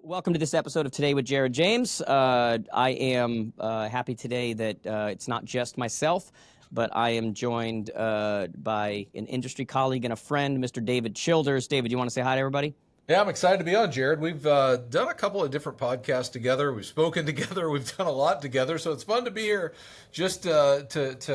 Welcome to this episode of Today with Jared James. I am happy today that it's not just myself, but I am joined by an industry colleague and a friend, Mr. David Childers. David, you want to say hi to everybody? Yeah, I'm excited to be on, Jared. We've done a couple of different podcasts together. We've spoken together. We've done a lot together. So it's fun to be here just to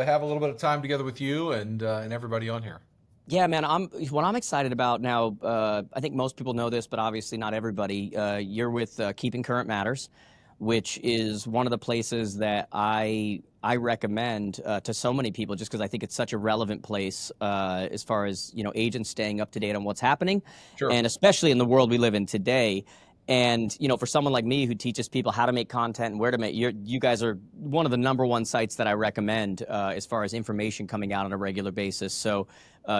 have a little bit of time together with you and everybody on here. Yeah, man, what I'm excited about now, I think most people know this, but obviously not everybody. You're with Keeping Current Matters, which is one of the places that I recommend to so many people just because I think it's such a relevant place as far as, agents staying up to date on what's happening. Sure. And especially in the world we live in today. And, for someone like me who teaches people how to make content and where to make, you guys are one of the number one sites that I recommend as far as information coming out on a regular basis. So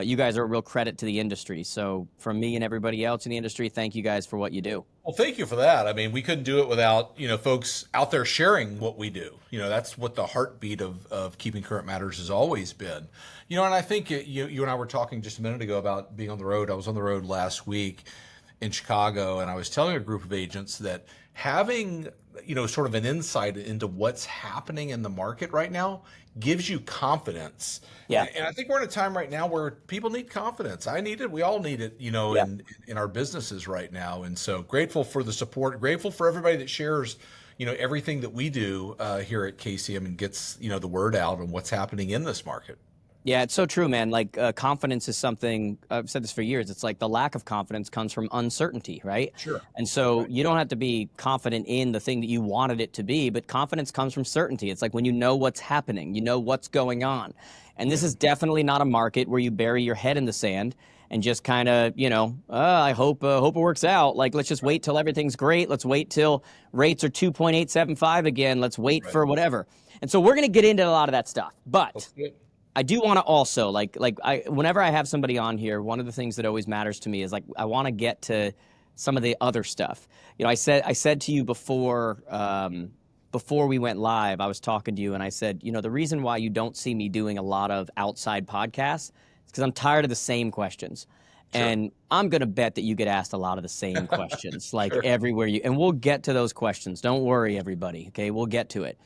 you guys are a real credit to the industry. So from me and everybody else in the industry, thank you guys for what you do. Well, thank you for that. I mean, we couldn't do it without, folks out there sharing what we do. That's what the heartbeat of Keeping Current Matters has always been. And I think you and I were talking just a minute ago about being on the road. I was on the road last week in Chicago, and I was telling a group of agents that having, sort of an insight into what's happening in the market right now gives you confidence. Yeah. And I think we're in a time right now where people need confidence. I need it. We all need it, Yeah. in our businesses right now. And so grateful for the support, grateful for everybody that shares, everything that we do here at KCM and gets, the word out on what's happening in this market. Yeah, it's so true, man. Like confidence is something, I've said this for years. It's like the lack of confidence comes from uncertainty, right? Sure. And so you don't have to be confident in the thing that you wanted it to be, but confidence comes from certainty. It's like when you know what's happening, you know what's going on. And this is definitely not a market where you bury your head in the sand and just kind of, I hope it works out. Like, let's just wait till everything's great. Let's wait till rates are 2.875 again. Let's wait for whatever. And so we're going to get into a lot of that stuff. But I do want to also whenever I have somebody on here, one of the things that always matters to me is I want to get to some of the other stuff. I said to you before we went live, I was talking to you and I said, the reason why you don't see me doing a lot of outside podcasts is because I'm tired of the same questions. Sure. And I'm going to bet that you get asked a lot of the same questions, sure. Everywhere and we'll get to those questions. Don't worry, everybody. Okay. We'll get to it.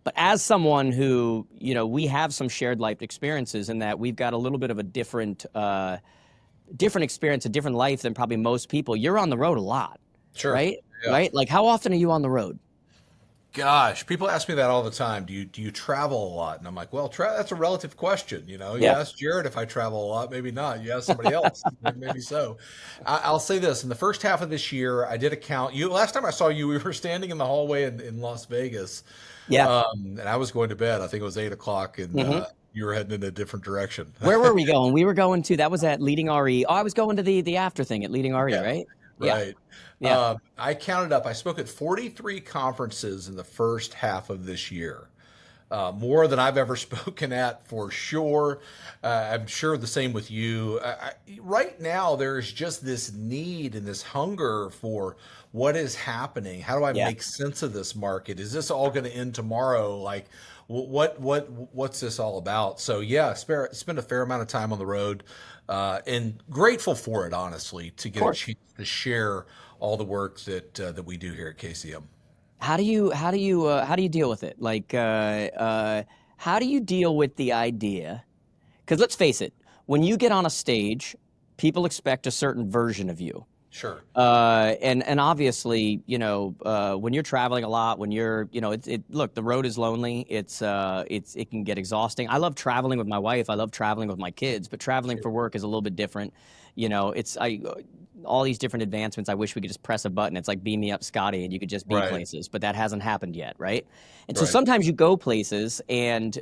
But as someone who, we have some shared life experiences in that we've got a little bit of a different experience, a different life than probably most people. You're on the road a lot, sure. Right? Yeah. Right? Like, how often are you on the road? Gosh, people ask me that all the time. Do you travel a lot? And I'm like, well, that's a relative question. You ask Jared if I travel a lot, maybe not. You ask somebody else, maybe so. I'll say this: in the first half of this year, I did a count. Last time I saw you, we were standing in the hallway in Las Vegas. Yeah. And I was going to bed. I think it was 8:00, and you were heading in a different direction. Where were we going? We were going to, that was at Leading RE. Oh, I was going to the after thing at Leading RE, right? Right. Yeah. I counted up. I spoke at 43 conferences in the first half of this year. More than I've ever spoken at, for sure. I'm sure the same with you. Right now, there's just this need and this hunger for what is happening. How do I make sense of this market? Is this all going to end tomorrow? Like, what's this all about? So yeah, spend a fair amount of time on the road, and grateful for it, honestly, to get a chance to share all the work that we do here at KCM. How do you deal with it? Like, how do you deal with the idea? Because let's face it, when you get on a stage, people expect a certain version of you. Sure. And obviously, when you're traveling a lot, when you're, look, the road is lonely. It can get exhausting. I love traveling with my wife. I love traveling with my kids, but traveling for work is a little bit different. All these different advancements. I wish we could just press a button. It's like beam me up, Scotty, and you could just be places, but that hasn't happened yet. Right. And so sometimes you go places and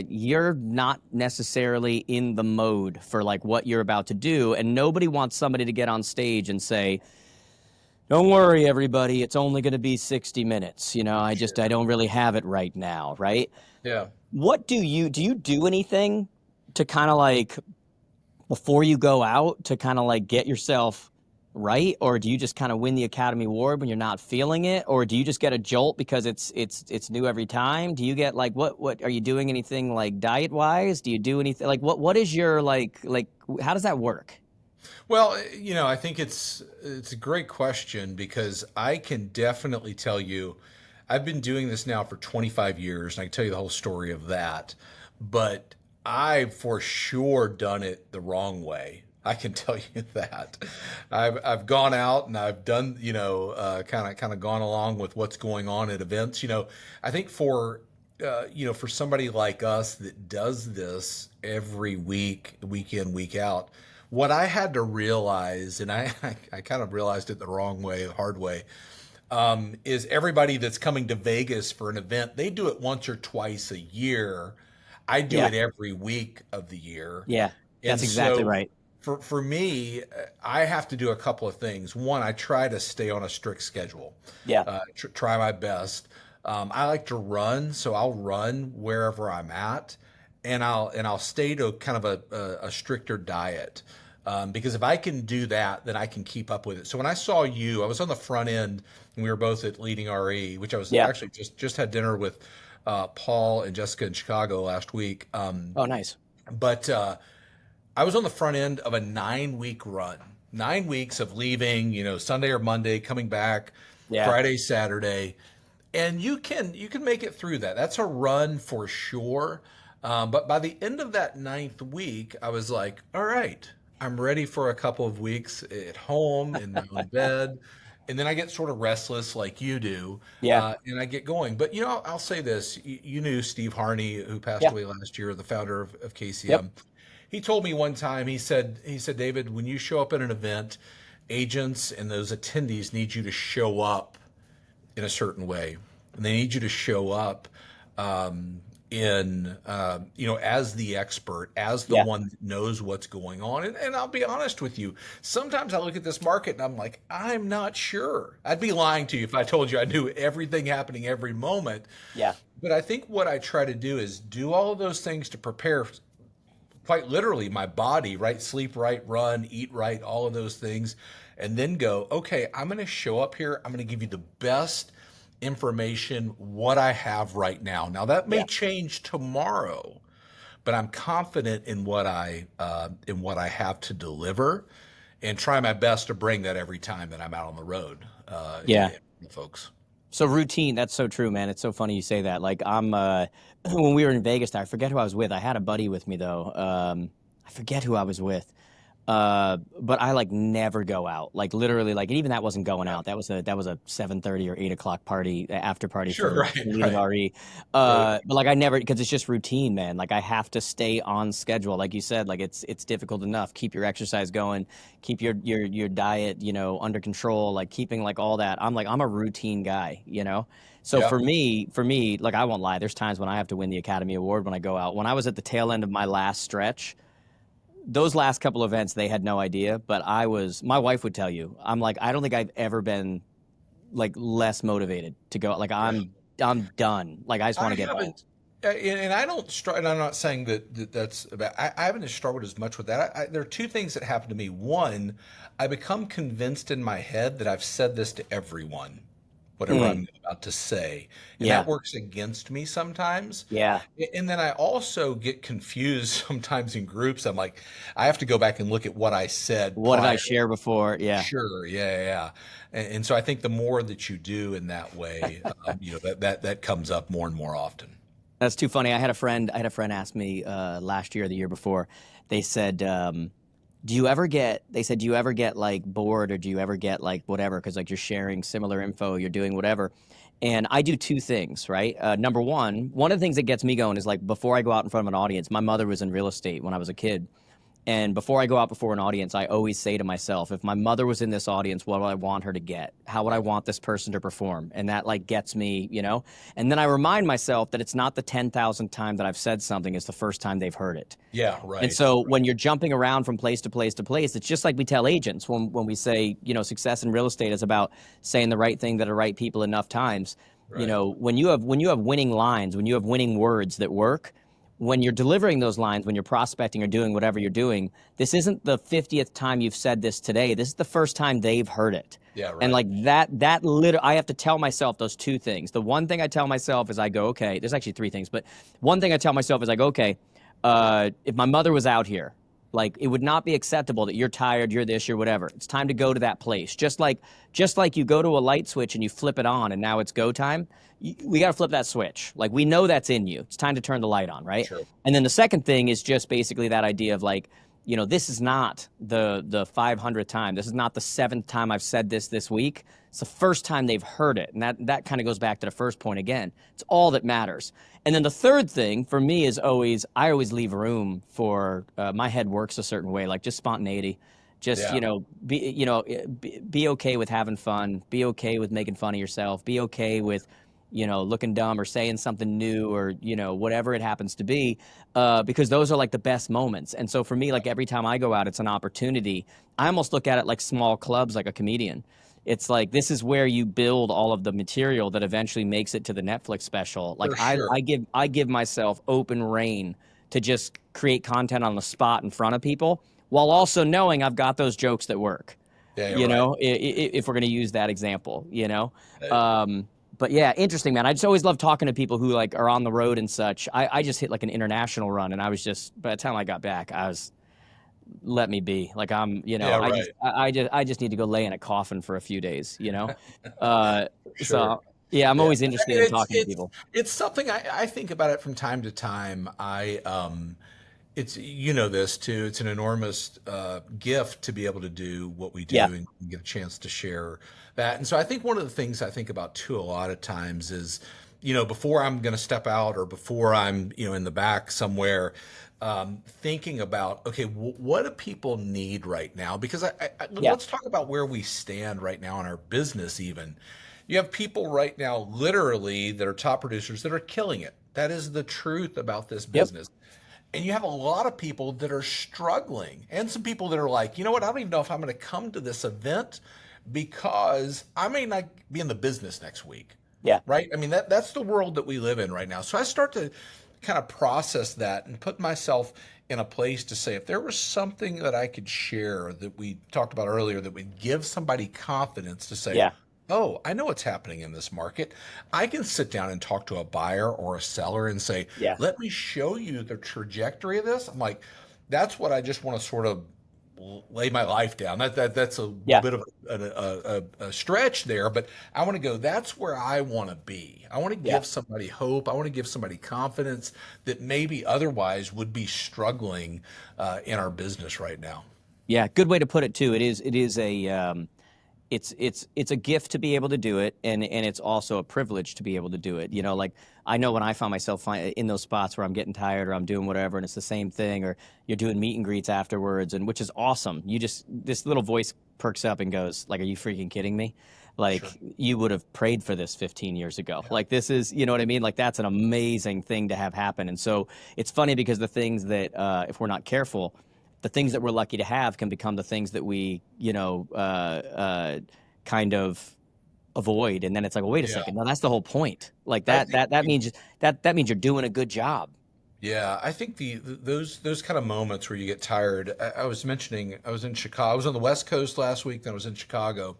you're not necessarily in the mode for like what you're about to do. And nobody wants somebody to get on stage and say, don't worry, everybody, it's only going to be 60 minutes. I don't really have it right now. Right. Yeah. What do you do anything to kind of like, before you go out, to kind of like get yourself right? Or do you just kind of win the Academy Award when you're not feeling it? Or do you just get a jolt because it's new every time? Do you get like, what are you doing anything like diet wise? Do you do anything like, what is your like, how does that work? Well, I think it's a great question because I can definitely tell you, I've been doing this now for 25 years, and I can tell you the whole story of that. But I've for sure done it the wrong way. I can tell you that. I've gone out and I've done, kind of gone along with what's going on at events. I think for somebody like us that does this every week, week in, week out, what I had to realize, and I kind of realized it the wrong way, the hard way, is everybody that's coming to Vegas for an event, they do it once or twice a year. I do Yeah. it every week of the year. Yeah. And That's exactly so right. for me, I have to do a couple of things. One, I try to stay on a strict schedule, Yeah. try my best. I like to run, so I'll run wherever I'm at, and I'll stay to kind of a stricter diet. Because if I can do that, then I can keep up with it. So when I saw you, I was on the front end, and we were both at Leading RE, which I was Yeah. actually just had dinner with Paul and Jessica in Chicago last week. Oh, nice. But I was on the front end of a 9-week run, 9 weeks of leaving, Sunday or Monday, coming back Yeah. Friday, Saturday, and you can make it through that. That's a run for sure. But by the end of that 9th week, I was like, all right, I'm ready for a couple of weeks at home in my own bed. And then I get sort of restless like you do, Yeah. and I get going. But, I'll say this. You knew Steve Harney, who passed Yeah. away last year, the founder of KCM. Yep. He told me one time, he said, David, when you show up at an event, agents and those attendees need you to show up in a certain way. And they need you to show up as the expert, as the Yeah. one that knows what's going on. And I'll be honest with you, sometimes I look at this market and I'm like, I'm not sure. I'd be lying to you if I told you I knew everything happening every moment. Yeah. But I think what I try to do is do all of those things to prepare quite literally my body, right? Sleep right, run, eat right, all of those things. And then go, okay, I'm going to show up here. I'm going to give you the best information, what I have right now. Now that may Yeah. change tomorrow, but I'm confident in what I have to deliver, and try my best to bring that every time that I'm out on the road. Yeah. Folks. So routine, that's so true, man. It's so funny you say that. Like I'm when we were in Vegas, I forget who I was with. I had a buddy with me though. I forget who I was with. But I like never go out. Like literally, like, and even that wasn't going out. That was a 7:30 or 8 o'clock party, after party Sure, for right, Leading right. RE. Right. But like I never, because it's just routine, man. Like I have to stay on schedule. Like you said, like it's difficult enough. Keep your exercise going, keep your diet, under control, like keeping like all that. I'm a routine guy, So Yeah. for me, like I won't lie, there's times when I have to win the Academy Award when I go out. When I was at the tail end of my last stretch, those last couple events, they had no idea, but my wife would tell you, I'm like, I don't think I've ever been like less motivated to go. Like I'm done. Like I just want to get home. haven't, and I don't struggle. And I'm not saying that's about. I haven't struggled as much with that. There are two things that happen to me. One, I become convinced in my head that I've said this to everyone, whatever I'm about to say, and Yeah. that works against me sometimes. Yeah. And then I also get confused sometimes in groups. I'm like, I have to go back and look at what I said. What did I prior. share before? Yeah. Sure, yeah. And so I think the more that you do in that way, that comes up more and more often. That's too funny. I had a friend ask me last year or the year before. They said, do you ever get like bored, or do you ever get like whatever? Because like you're sharing similar info, you're doing whatever. And I do two things, right? Number one of the things that gets me going is like before I go out in front of an audience, my mother was in real estate when I was a kid. And before I go out before an audience, I always say to myself, if my mother was in this audience, what would I want her to get? How would I want this person to perform? And that like gets me, And then I remind myself that it's not the 10,000th time that I've said something, it's the first time they've heard it. Yeah, right. And so when you're jumping around from place to place to place, it's just like we tell agents when we say, success in real estate is about saying the right thing to the right people enough times. Right. When you have winning lines, when you have winning words that work, when you're delivering those lines, when you're prospecting or doing whatever you're doing, this isn't the 50th time you've said this today. This is the first time they've heard it. Yeah, right. And like I have to tell myself those two things. The one thing I tell myself is I go, okay, there's actually three things, but one thing I tell myself is I go, okay, if my mother was out here, Like, it would not be acceptable that you're tired, you're this, you're whatever. It's time to go to that place. Just like you go to a light switch and you flip it on and now it's go time. We got to flip that switch. Like, we know that's in you. It's time to turn the light on, right? Sure. And then the second thing is just basically that idea of like, this is not the 500th time. This is not the 7th time I've said this week. It's the first time they've heard it. And that kind of goes back to the first point again. It's all that matters. And then the third thing for me is I always leave room for, my head works a certain way, like just spontaneity. Just, be okay with having fun. Be okay with making fun of yourself. Be okay with, looking dumb or saying something new or, whatever it happens to be, because those are like the best moments. And so for me, like every time I go out, it's an opportunity. I almost look at it like small clubs, like a comedian. It's like, this is where you build all of the material that eventually makes it to the Netflix special. Like, sure. I give myself open rein to just create content on the spot in front of people, while also knowing I've got those jokes that work. Yeah, If we're going to use that example, But yeah, interesting, man. I just always love talking to people who like are on the road and such. I just hit like an international run, and I was just, by the time I got back, let me be. Like, I'm, right. I just need to go lay in a coffin for a few days, Sure. So yeah, I'm always interested in talking to people. It's something I think about it from time to time. It's, this too. It's an enormous gift to be able to do what we do and get a chance to share that. And so I think one of the things I think about too a lot of times is, before I'm going to step out or before I'm, in the back somewhere, thinking about, okay, what do people need right now? Because let's talk about where we stand right now in our business even. You have people right now, literally, that are top producers that are killing it. That is the truth about this business. And you have a lot of people that are struggling, and some people that are like, you know what, I don't even know if I'm going to come to this event because I may not be in the business next week. Yeah. Right? I mean, that's the world that we live in right now. So I start to kind of process that and put myself in a place to say, if there was something that I could share that we talked about earlier that would give somebody confidence to say, oh, I know what's happening in this market. I can sit down and talk to a buyer or a seller and say, let me show you the trajectory of this. I'm like, that's what I just want to sort of lay my life down. That's a bit of a stretch there, but I want to go, that's where I want to be. I want to give somebody hope. I want to give somebody confidence that maybe otherwise would be struggling in our business right now. Yeah, good way to put it too. It is a it's a gift to be able to do it, and it's also a privilege to be able to do it. Like, I know when I find myself in those spots where I'm getting tired or I'm doing whatever, and it's the same thing, or you're doing meet and greets afterwards, and which is awesome. This little voice perks up and goes, like, are you freaking kidding me? Like, you would have prayed for this 15 years ago. Like, this is, you know what I mean? Like, that's an amazing thing to have happen. And so it's funny because the things that, if we're not careful, the things that we're lucky to have can become the things that we, kind of avoid. And then it's like, well, wait a second. No, that's the whole point. Like that means you're doing a good job. Yeah, I think those kind of moments where you get tired. I was mentioning I was in Chicago. I was on the West Coast last week. Then I was in Chicago,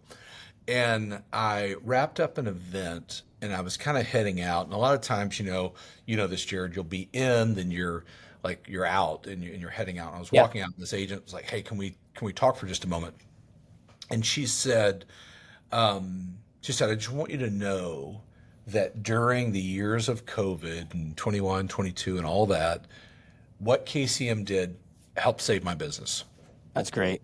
and I wrapped up an event, and I was kind of heading out. And a lot of times, this, Jared, you'll be in, then you're out, and you're heading out. And I was walking out, and this agent was like, "Hey, can we talk for just a moment?" And she said, "I just want you to know that during the years of COVID and 21, 22 and all that, what KCM did helped save my business." That's great.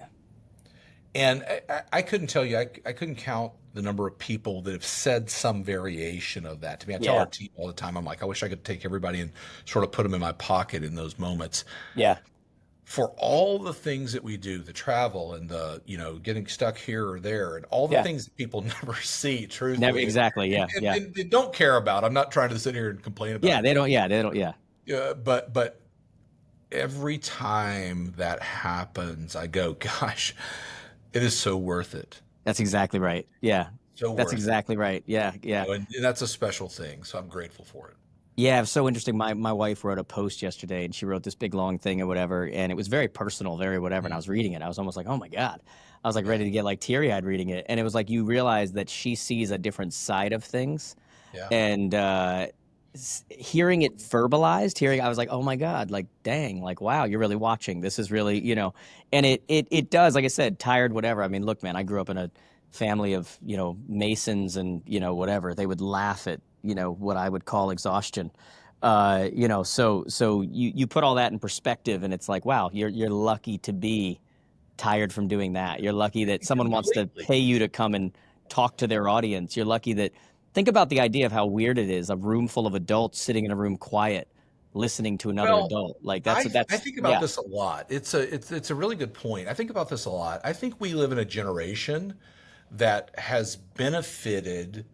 And I couldn't tell you, I couldn't count the number of people that have said some variation of that to me. I tell our team all the time, I'm like, I wish I could take everybody and sort of put them in my pocket in those moments. Yeah. For all the things that we do, the travel and the, getting stuck here or there, and all the things that people never see, truthfully. Never, exactly, And they don't care about. I'm not trying to sit here and complain about it. They don't, But every time that happens, I go, gosh, it is so worth it. That's exactly right. Yeah. That's exactly right. Yeah. And that's a special thing. So I'm grateful for it. Yeah, it was so interesting. My wife wrote a post yesterday, and she wrote this big long thing or whatever, and it was very personal, very whatever. And I was reading it. I was almost like, oh my God. I was like ready to get like teary-eyed reading it. And it was like you realize that she sees a different side of things. Yeah. And hearing it verbalized, I was like, oh my God, like, dang, like, wow, you're really watching. This is really, and it does, like I said, tired, whatever. I mean, look, man, I grew up in a family of, Masons and, whatever. They would laugh at, what I would call exhaustion. So you put all that in perspective and it's like, wow, you're lucky to be tired from doing that. You're lucky that someone wants to Completely. pay you to come and talk to their audience. You're lucky that think about the idea of how weird it is, a room full of adults sitting in a room quiet, listening to another Well, adult. Like I that's think about yeah, this a lot. It's a really good point. I think about this a lot. I think we live in a generation that has benefited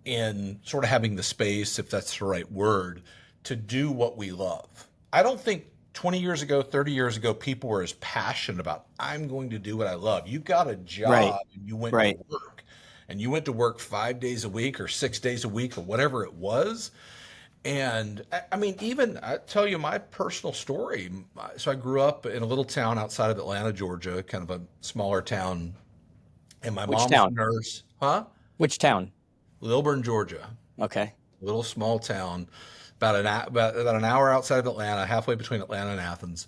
in sort of having the space, if that's the right word, to do what we love. I don't think 20 years ago, 30 years ago, people were as passionate about, I'm going to do what I love. You got a right, job and you went to right. work, and you went to work 5 days a week or 6 days a week or whatever it was. And I mean, even I tell you my personal story. So I grew up in a little town outside of Atlanta, Georgia, kind of a smaller town. And my Which mom was a town? nurse, huh? Which town? Lilburn, Georgia, Okay. little small town, about an hour outside of Atlanta, halfway between Atlanta and Athens.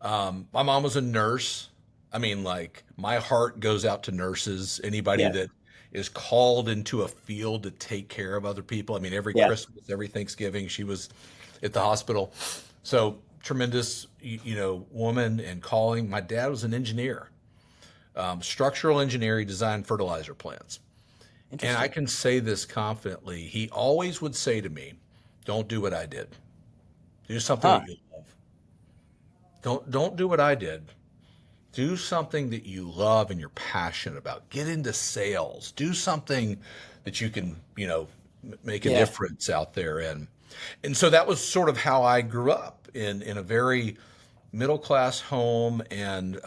My mom was a nurse. I mean, like my heart goes out to nurses, anybody Yeah. that is called into a field to take care of other people. I mean, every Yeah. Christmas, every Thanksgiving, she was at the hospital. So tremendous, woman and calling. My dad was an engineer, structural engineer. He designed fertilizer plants. And I Interesting. can say this confidently. He always would say to me, don't do what I did. Do something Huh. that you love. Don't do what I did. Do something that you love and you're passionate about. Get into sales. Do something that you can, make a Yeah. difference out there in. And so that was sort of how I grew up in a very middle class home, and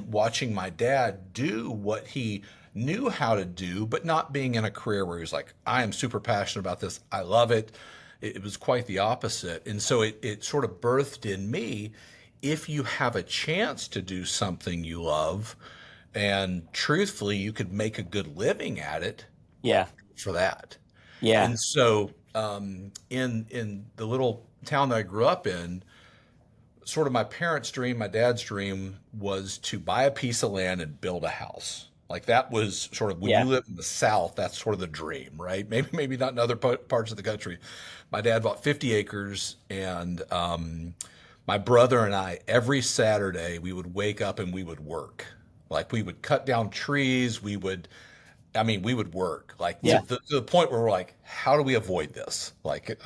watching my dad do what he knew how to do, but not being in a career where he was like, I am super passionate about this. I love it. It was quite the opposite. And so it sort of birthed in me, if you have a chance to do something you love, and truthfully, you could make a good living at it, Yeah. for that. Yeah. And so in the little town that I grew up in, sort of my parents' dream, my dad's dream was to buy a piece of land and build a house. Like that was sort of when you Yeah. live in the South, that's sort of the dream, right? Maybe not in other parts of the country. My dad bought 50 acres, and my brother and I, every Saturday, we would wake up and we would work. Like we would cut down trees. We would work like Yeah. to the point where we're like, how do we avoid this? Like,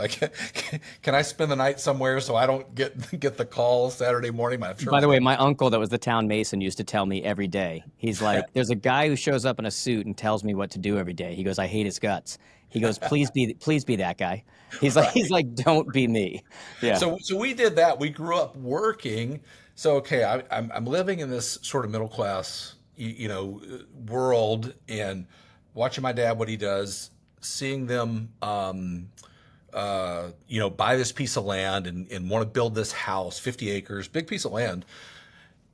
can I spend the night somewhere so I don't get the call Saturday morning? I'm sure By my the way, dad. my uncle that was the town mason used to tell me every day. He's like, there's a guy who shows up in a suit and tells me what to do every day. He goes, I hate his guts. He goes, please be that guy. He's Right. like, don't be me. Yeah. So we did that. We grew up working. So okay, I'm living in this sort of middle class, world, and watching my dad what he does, seeing them, buy this piece of land and want to build this house, 50 acres, big piece of land.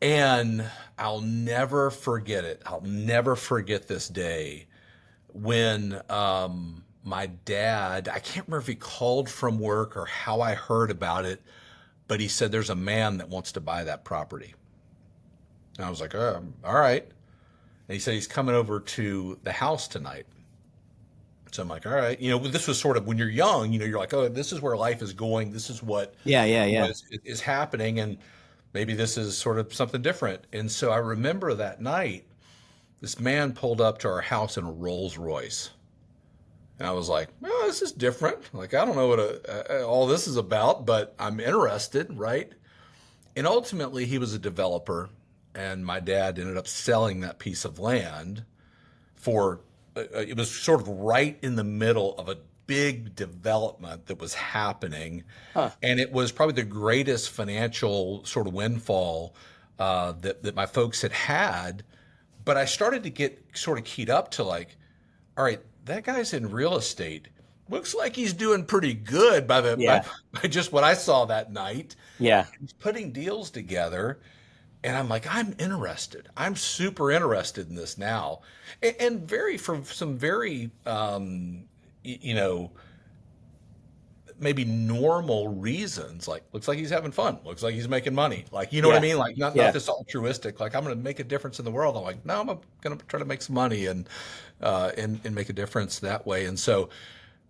And I'll never forget it. I'll never forget this day when my dad, I can't remember if he called from work or how I heard about it, but he said, there's a man that wants to buy that property. And I was like, oh, all right. And he said, he's coming over to the house tonight. So I'm like, all right. This was sort of when you're young, you're like, oh, this is where life is going. This is what Yeah. Yeah. Yeah. is happening. And maybe this is sort of something different. And so I remember that night, this man pulled up to our house in a Rolls Royce. And I was like, well, this is different. Like, I don't know what all this is about, but I'm interested, right? And ultimately, he was a developer, and my dad ended up selling that piece of land for, it was sort of right in the middle of a big development that was happening. Huh. And it was probably the greatest financial sort of windfall that my folks had had. But I started to get sort of keyed up to like, all right, that guy's in real estate. Looks like he's doing pretty good Yeah. by just what I saw that night. Yeah. He's putting deals together, and I'm like, I'm interested. I'm super interested in this now, and very from some very, maybe normal reasons, like looks like he's having fun, looks like he's making money, like, you know what I mean? Like not this altruistic, like I'm going to make a difference in the world. I'm like, no, I'm going to try to make some money and make a difference that way. And so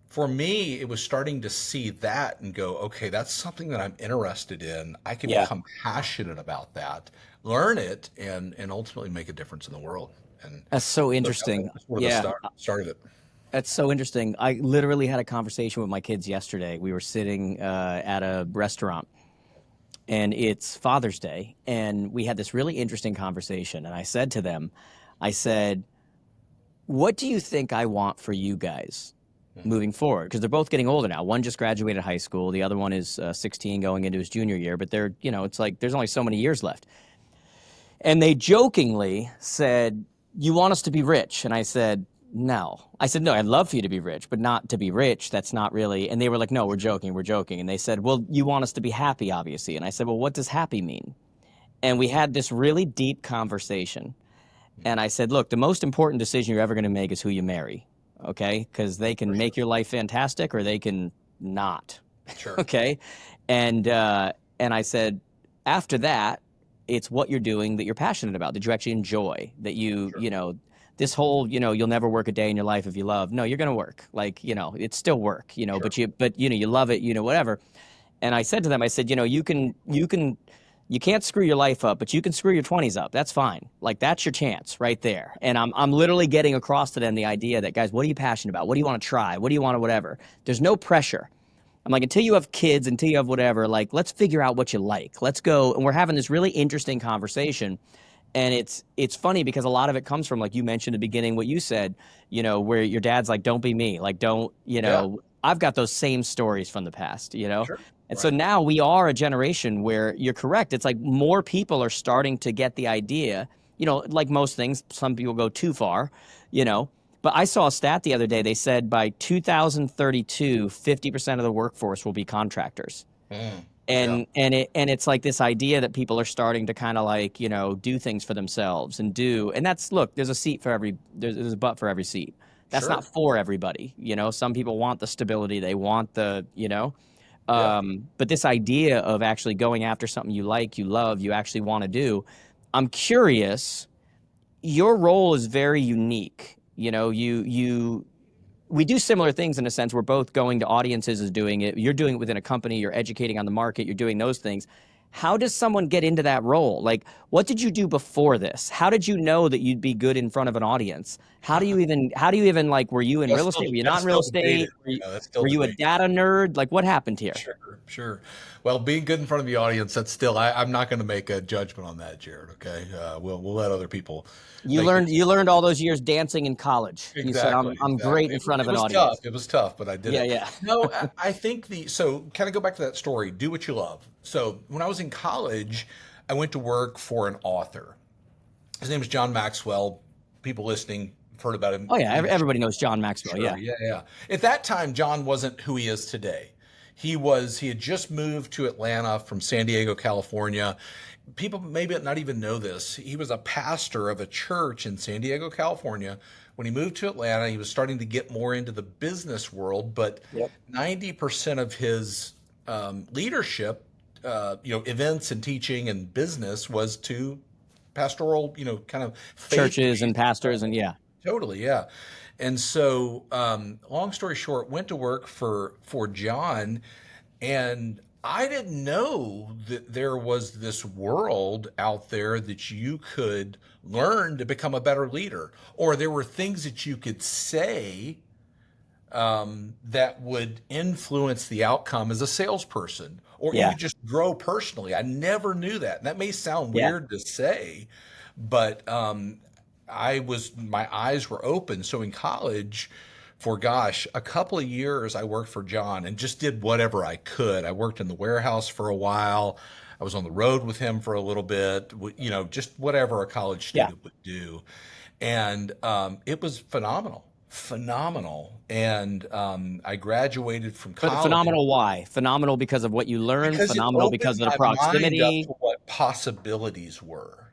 for me, it was starting to see that and go, okay, that's something that I'm interested in. I can become passionate about that, learn it, and ultimately make a difference in the world. And That's so interesting. that's where the start of it. That's so interesting. I literally had a conversation with my kids yesterday. We were sitting at a restaurant, and it's Father's Day, and we had this really interesting conversation. And I said to them, I said, what do you think I want for you guys moving forward? Because they're both getting older now. One just graduated high school. The other one is 16 going into his junior year. But they're, it's like there's only so many years left. And they jokingly said, you want us to be rich? And I said, no. I said, no, I'd love for you to be rich, but not to be rich. That's not really. And they were like, no, we're joking. We're joking. And they said, well, you want us to be happy, obviously. And I said, well, what does happy mean? And we had this really deep conversation. And I said, look, the most important decision you're ever going to make is who you marry. Okay? Because they can make your life fantastic or they can not. Sure. Okay? And I said, after that, it's what you're doing that you're passionate about, that you actually enjoy, that you, this whole, you'll never work a day in your life if you love. No, you're going to work. Like, it's still work, Sure. but you love it, whatever. And I said to them, I said, you can't screw your life up, but you can screw your 20s up. That's fine. Like, that's your chance right there. And I'm literally getting across to them the idea that, guys, what are you passionate about? What do you want to try? What do you want to whatever? There's no pressure. I'm like, until you have kids, until you have whatever, like, let's figure out what you like. Let's go. And we're having this really interesting conversation. And it's funny because a lot of it comes from, like you mentioned at the beginning, what you said, where your dad's like, don't be me. Like, don't, I've got those same stories from the past, Sure. And so now we are a generation where you're correct. It's like more people are starting to get the idea, like most things, some people go too far, But I saw a stat the other day. They said by 2032, 50% of the workforce will be contractors. And it's like this idea that people are starting to kind of like, do things for themselves and that's, look, there's a seat for there's a butt for every seat. That's Sure. not for everybody. Some people want the stability. They want the, but this idea of actually going after something you like, you love, you actually want to do. I'm curious, your role is very unique. We do similar things in a sense. We're both going to audiences as doing it. You're doing it within a company. You're educating on the market. You're doing those things. How does someone get into that role? Like, what did you do before this? How did you know that you'd be good in front of an audience? How do you even like, were you in real estate? Were you not in real estate? Were you a data nerd? Like, what happened here? Sure. Well, being good in front of the audience, that's still, I'm not going to make a judgment on that, Jared. Okay. We'll let other people. You learned all those years dancing in college. Exactly. You said, I'm great in front of an audience. It was tough, but I did it. Yeah. No, I think so kind of go back to that story, do what you love. So when I was in college, I went to work for an author. His name is John Maxwell. People listening have heard about him. Oh yeah. Everybody knows John Maxwell. Sure, Yeah. Yeah. At that time, John wasn't who he is today. He had just moved to Atlanta from San Diego, California. People maybe not even know this. He was a pastor of a church in San Diego, California. When he moved to Atlanta, he was starting to get more into the business world, but 90% of his leadership, events and teaching and business was to pastoral, kind of churches and pastors and Totally, yeah. And so, long story short, went to work for John, and I didn't know that there was this world out there that you could learn to become a better leader, or there were things that you could say that would influence the outcome as a salesperson, or you could just grow personally. I never knew that. And that may sound weird to say, but my eyes were open. So in college, for a couple of years, I worked for John and just did whatever I could. I worked in the warehouse for a while. I was on the road with him for a little bit, just whatever a college student would do. And it was phenomenal. And I graduated from college. Phenomenal why? Phenomenal because of what you learned? Phenomenal because of the proximity? Mind up to what possibilities were.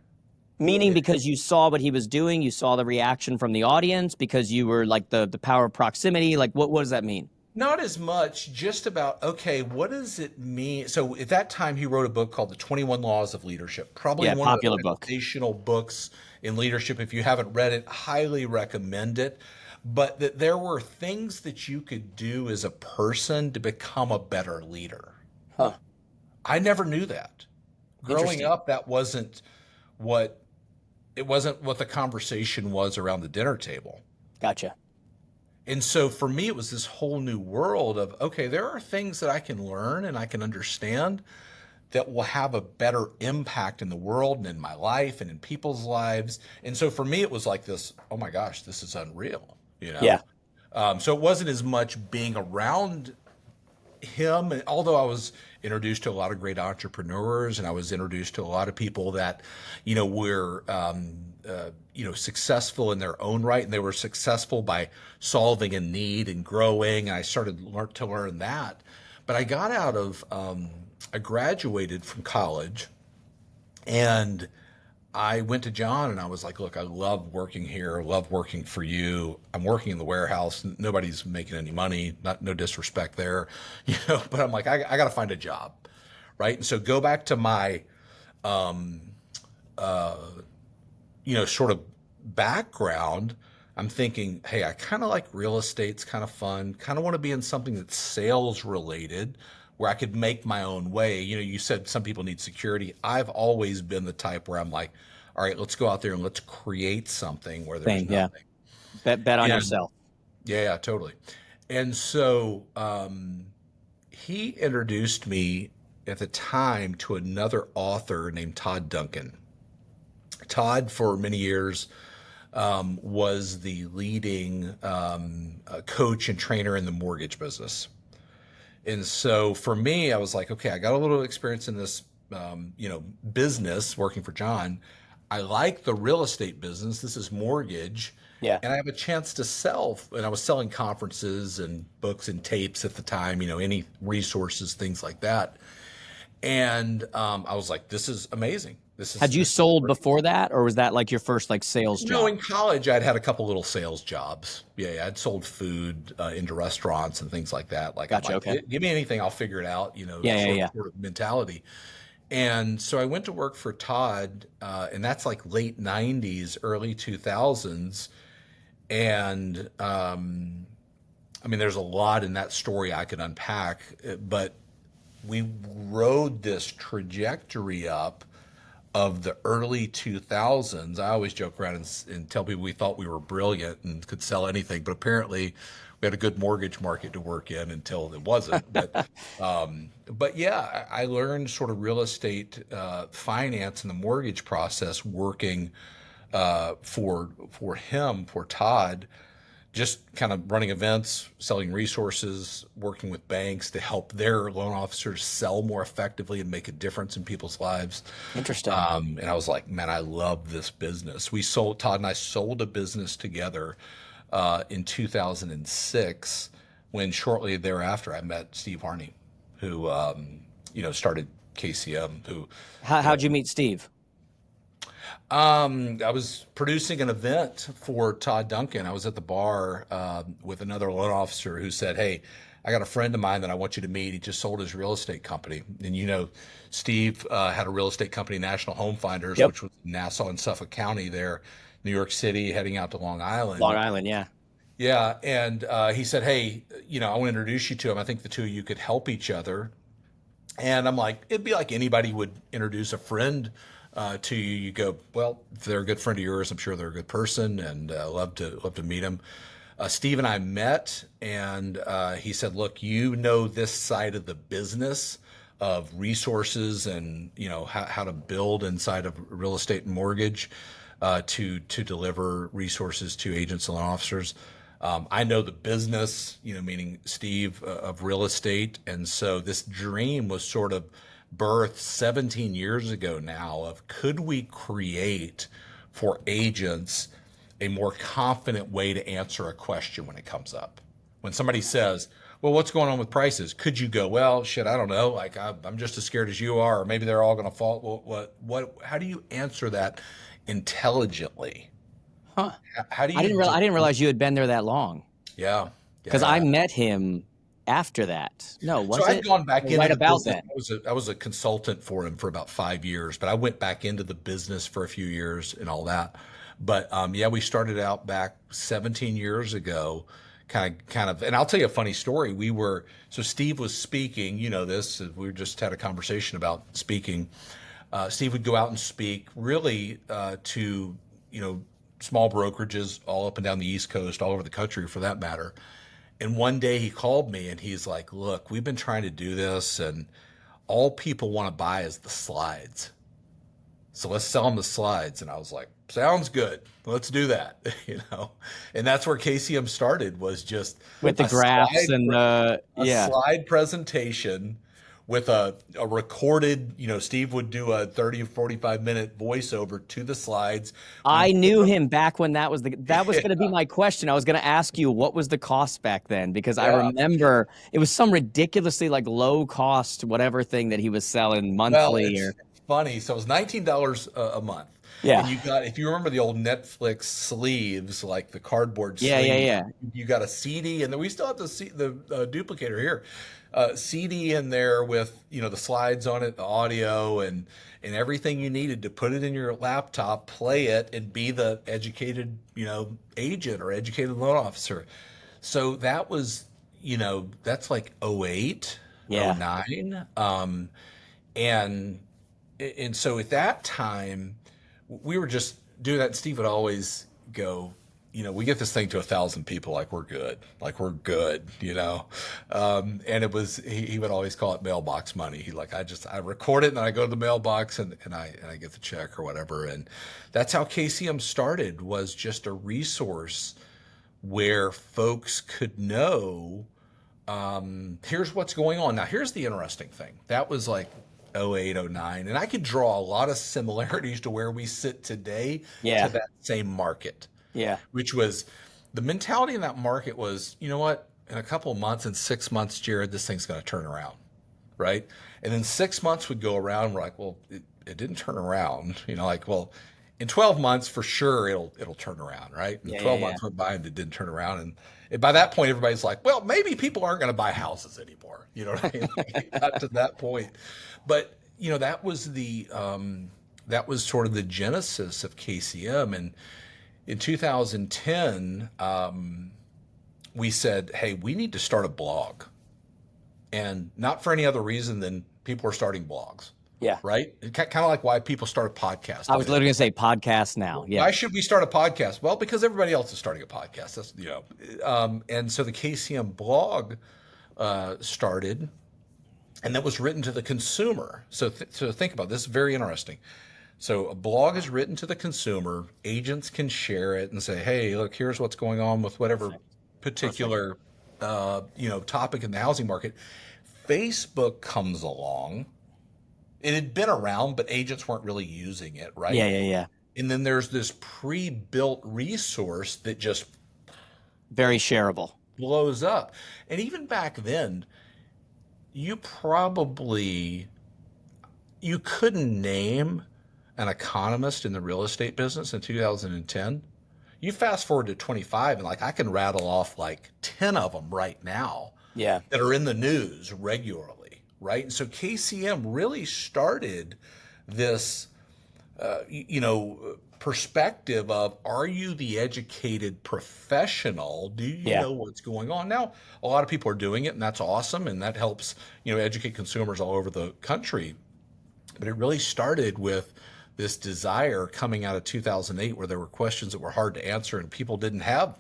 Meaning because you saw what he was doing, you saw the reaction from the audience, because you were like the power of proximity. Like, what does that mean? Not as much, just about, okay, what does it mean? So at that time, he wrote a book called The 21 Laws of Leadership, probably Yeah, one of popular the book. foundational books in leadership. If you haven't read it, highly recommend it. But that there were things that you could do as a person to become a better leader. Huh. I never knew that. Growing Interesting. up, that what wasn't what the conversation was around the dinner table. Gotcha. And so for me, it was this whole new world of, okay, there are things that I can learn and I can understand that will have a better impact in the world and in my life and in people's lives. And so for me, it was like this, oh my gosh, this is unreal, you Yeah. know? So it wasn't as much being around him, although I was introduced to a lot of great entrepreneurs and I was introduced to a lot of people that, were, successful in their own right. And they were successful by solving a need and growing. And I started to learn that. But I got out of, I graduated from college and I went to John and I was like, look, I love working here, love working for you. I'm working in the warehouse. Nobody's making any money, no disrespect there, but I'm like, I got to find a job. Right. And so go back to my, sort of background. I'm thinking, hey, I kind of like real estate's kind of fun, kind of want to be in something that's sales related where I could make my own way. You said some people need security. I've always been the type where I'm like, all right, let's go out there and let's create something where there's Same. Yeah. nothing. Bet on And yourself. yeah, totally. And so he introduced me at the time to another author named Todd Duncan. Todd, for many years, was the leading coach and trainer in the mortgage business. And so for me, I was like, okay, I got a little experience in this, business working for John. I like the real estate business. This is mortgage. Yeah. And I have a chance to sell. And I was selling conferences and books and tapes at the time, any resources, things like that. And I was like, this is amazing. Had you sold before that, or was that like your first like sales No, job? in college, I'd had a couple little sales jobs. Yeah, I'd sold food into restaurants and things like that. Like, Gotcha. I'm like, Okay. give me anything, I'll figure it out. Yeah. Sort of mentality. And so I went to work for Todd, and that's like late '90s, early 2000s. And there's a lot in that story I could unpack, but we rode this trajectory up of the early 2000s. I always joke around and tell people we thought we were brilliant and could sell anything, but apparently we had a good mortgage market to work in until it wasn't. But yeah, I learned sort of real estate finance and the mortgage process working for Todd, just kind of running events, selling resources, working with banks to help their loan officers sell more effectively and make a difference in people's lives. Interesting. And I was like, man, I love this business. Todd and I sold a business together in 2006, when shortly thereafter I met Steve Harney, who, started KCM. How'd you meet Steve? I was producing an event for Todd Duncan. I was at the bar with another loan officer who said, hey, I got a friend of mine that I want you to meet. He just sold his real estate company. And Steve had a real estate company, National Home Finders, Yep. which was Nassau and Suffolk County there, New York City, heading out to Long Island. Long Island. Yeah. Yeah. And he said, hey, I want to introduce you to him. I think the two of you could help each other. And I'm like, it'd be like anybody would introduce a friend to you. You go, well, if they're a good friend of yours, I'm sure they're a good person, and love to meet them. Steve and I met, and he said, look, this side of the business of resources and how to build inside of real estate and mortgage to deliver resources to agents and loan officers. I know the business, meaning Steve, of real estate. And so this dream was sort of birthed 17 years ago now of, could we create for agents a more confident way to answer a question when it comes up? When somebody says, well, what's going on with prices? Could you go, well, shit, I don't know. Like, I'm just as scared as you are, or maybe they're all going to fall. Well, how do you answer that intelligently? Huh. How do you? I didn't realize you had been there that long. Yeah. Because I met him after that. No, was So it? I'd gone back Or into right the about business. then? I was a consultant for him for about 5 years, but I went back into the business for a few years and all that. But yeah, we started out back 17 years ago, kind of. And I'll tell you a funny story. So Steve was speaking. You know this. We just had a conversation about speaking. Steve would go out and speak really to small brokerages all up and down the East Coast, all over the country for that matter. And one day he called me and he's like, look, we've been trying to do this and all people want to buy is the slides. So let's sell them the slides. And I was like, sounds good. Let's do that. And that's where KCM started, was just With the graphs and a yeah. slide presentation with a recorded, Steve would do a 30 or 45-minute voiceover to the slides. I knew him back when that was going to be my question. I was going to ask you, what was the cost back then? Because I remember it was some ridiculously like low cost, whatever thing that he was selling monthly. Well, it's funny. So it was $19 a month. Yeah. And if you remember the old Netflix sleeves, like the cardboard sleeve. Yeah. You got a CD, and then we still have the duplicator here. CD in there with the slides on it, the audio, and everything you needed to put it in your laptop, play it, and be the educated agent or educated loan officer. So that was that's like 08, 09, and so at that time we were just doing that. Steve would always go, we get this thing to 1,000 people, like we're good, and it was, he would always call it mailbox money. He I record it and then I go to the mailbox and I get the check or whatever. And that's how KCM started, was just a resource where folks could know, here's what's going on. Now, here's the interesting thing. That was like 08, 09, and I could draw a lot of similarities to where we sit today to that same market. Yeah. Which was, the mentality in that market was, you know what, in a couple of months, in 6 months, Jared, this thing's going to turn around, right? And then 6 months would go around, and we're like, well, it didn't turn around. Well, in 12 months, for sure, it'll turn around, right? And 12 months went by and it didn't turn around. And by that point, everybody's like, well, maybe people aren't going to buy houses anymore. You know what I mean? It got to that point. But, that was that was sort of the genesis of KCM. And in 2010, we said, hey, we need to start a blog. And not for any other reason than people are starting blogs. Yeah. Right? Kind of like why people start a podcast. I was literally going to say podcast now. Yeah. Why should we start a podcast? Well, because everybody else is starting a podcast. That's, and so the KCM blog started, and that was written to the consumer. So think about this. This is very interesting. So a blog is written to the consumer. Agents can share it and say, hey, look, here's what's going on with whatever particular topic in the housing market. Facebook comes along. It had been around, but agents weren't really using it, right? Yeah. And then there's this pre-built resource that just very shareable, blows up. And even back then, you couldn't name an economist in the real estate business in 2010. You fast forward to 25, and I can rattle off like 10 of them right now. Yeah. That are in the news regularly. Right. And so KCM really started this, perspective of, are you the educated professional? Do you know what's going on? Now, a lot of people are doing it, and that's awesome. And that helps, educate consumers all over the country. But it really started with this desire coming out of 2008, where there were questions that were hard to answer, and people didn't have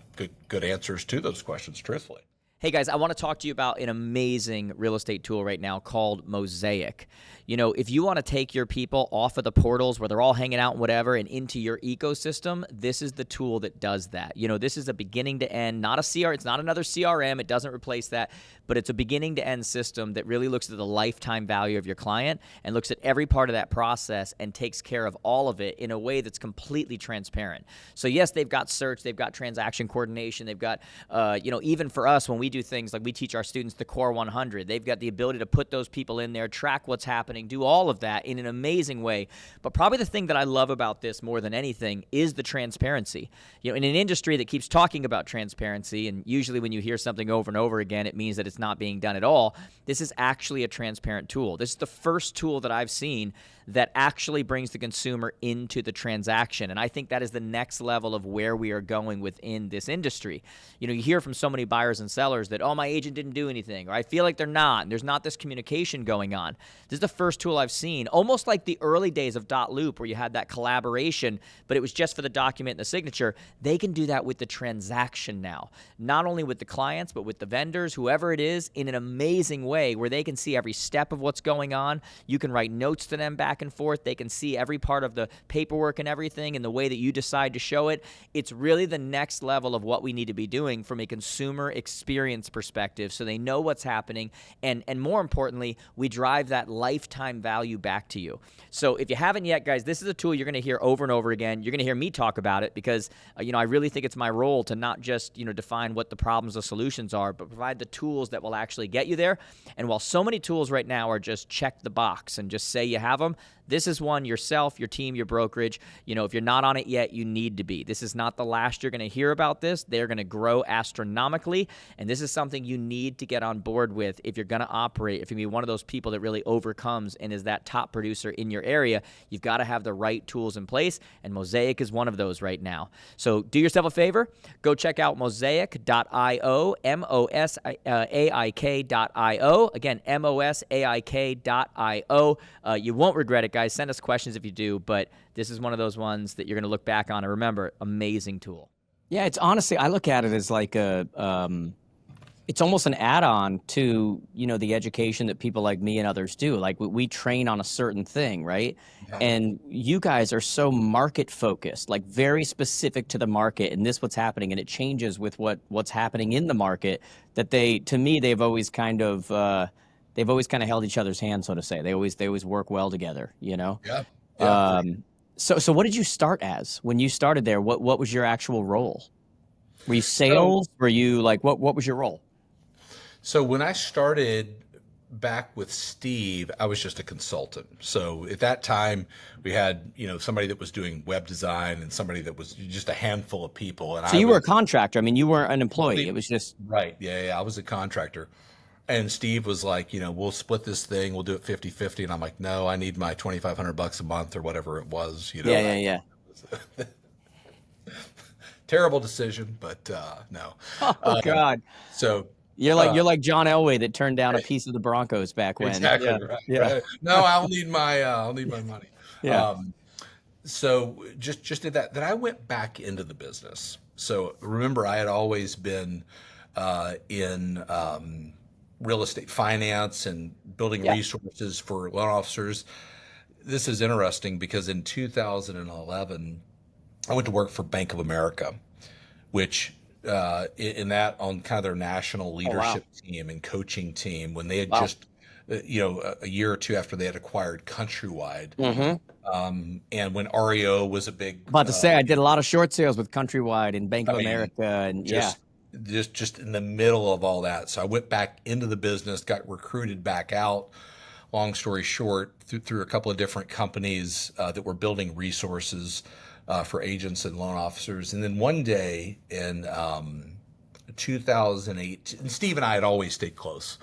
good answers to those questions, truthfully. Hey guys, I want to talk to you about an amazing real estate tool right now called Mosaik. If you want to take your people off of the portals where they're all hanging out and whatever and into your ecosystem, this is the tool that does that. This is a beginning to end, not a CR, it's not another CRM, it doesn't replace that, but it's a beginning to end system that really looks at the lifetime value of your client and looks at every part of that process and takes care of all of it in a way that's completely transparent. So yes, they've got search, they've got transaction coordination, they've got, even for us, when we do things like we teach our students the Core 100. They've got the ability to put those people in there, track what's happening, do all of that in an amazing way. But probably the thing that I love about this more than anything is the transparency. You know, in an industry that keeps talking about transparency, and usually when you hear something over and over again, it means that it's not being done at all. This is actually a transparent tool. This is the first tool that I've seen that actually brings the consumer into the transaction. And I think that is the next level of where we are going within this industry. You know, you hear from so many buyers and sellers that, oh, my agent didn't do anything, or I feel like they're not, and there's not this communication going on. This is the first tool I've seen, almost like the early days of .loop where you had that collaboration, but it was just for the document and the signature. They can do that with the transaction now, not only with the clients, but with the vendors, whoever it is, in an amazing way where they can see every step of what's going on. You can write notes to them back and forth. They can see every part of the paperwork and everything and the way that you decide to show it. It's really the next level of what we need to be doing from a consumer experience perspective, so they know what's happening, and more importantly, we drive that lifetime value back to you. So if you haven't yet, guys, this is a tool you're going to hear over and over again. You're going to hear me talk about it because you know, I really think it's my role to not just, you know, define what the problems or solutions are, but provide the tools that will actually get you there. And while so many tools right now are just check the box and just say you have them, this is one yourself, your team, your brokerage. You know, if you're not on it yet, you need to be. This is not the last you're going to hear about this. They're going to grow astronomically, and this is something you need to get on board with if you're going to operate. If you're going to be one of those people that really overcomes and is that top producer in your area, you've got to have the right tools in place, and Mosaik is one of those right now. So do yourself a favor. Go check out mosaik.io, mosaik.io. Again, mosaik.io. You won't regret it, guys. Send us questions if you do, but this is one of those ones that you're going to look back on and remember, amazing tool. Yeah, it's honestly, I look at it as like it's almost an add-on to, you know, the education that people like me and others do. Like we train on a certain thing, right? Yeah. And you guys are so market focused, like very specific to the market and this what's happening, and it changes with what's happening in the market, that to me, they've always kind of held each other's hand, so to say. They always work well together, you know? Yeah. So what did you start as when you started there? What was your actual role? Were you sales? Were you like, what was your role? So when I started back with Steve, I was just a consultant. So at that time we had, you know, somebody that was doing web design and somebody that was just a handful of people. And so you were a contractor. I mean, you weren't an employee. It was just. Right. Yeah. I was a contractor. And Steve was like, you know, we'll split this thing. We'll do it 50-50. And I'm like, no, I need my $2,500 a month or whatever it was, you know. Yeah. Terrible decision, but no. Oh God. So you're like John Elway that turned down a piece of the Broncos back when. Exactly. Yeah. Right. Yeah. Right. No, I'll need my money. Yeah. So just did that. Then I went back into the business. So remember, I had always been in real estate finance and building resources for loan officers. This is interesting because in 2011, I went to work for Bank of America, which in that on kind of their national leadership team and coaching team, when they had just, you know, a year or two after they had acquired Countrywide. Mm-hmm. And when REO was a big. About to say, I did a lot of short sales with Countrywide and Bank of America, and just in the middle of all that. So I went back into the business, got recruited back out. Long story short, through a couple of different companies that were building resources for agents and loan officers. And then one day in 2008, and Steve and I had always stayed close.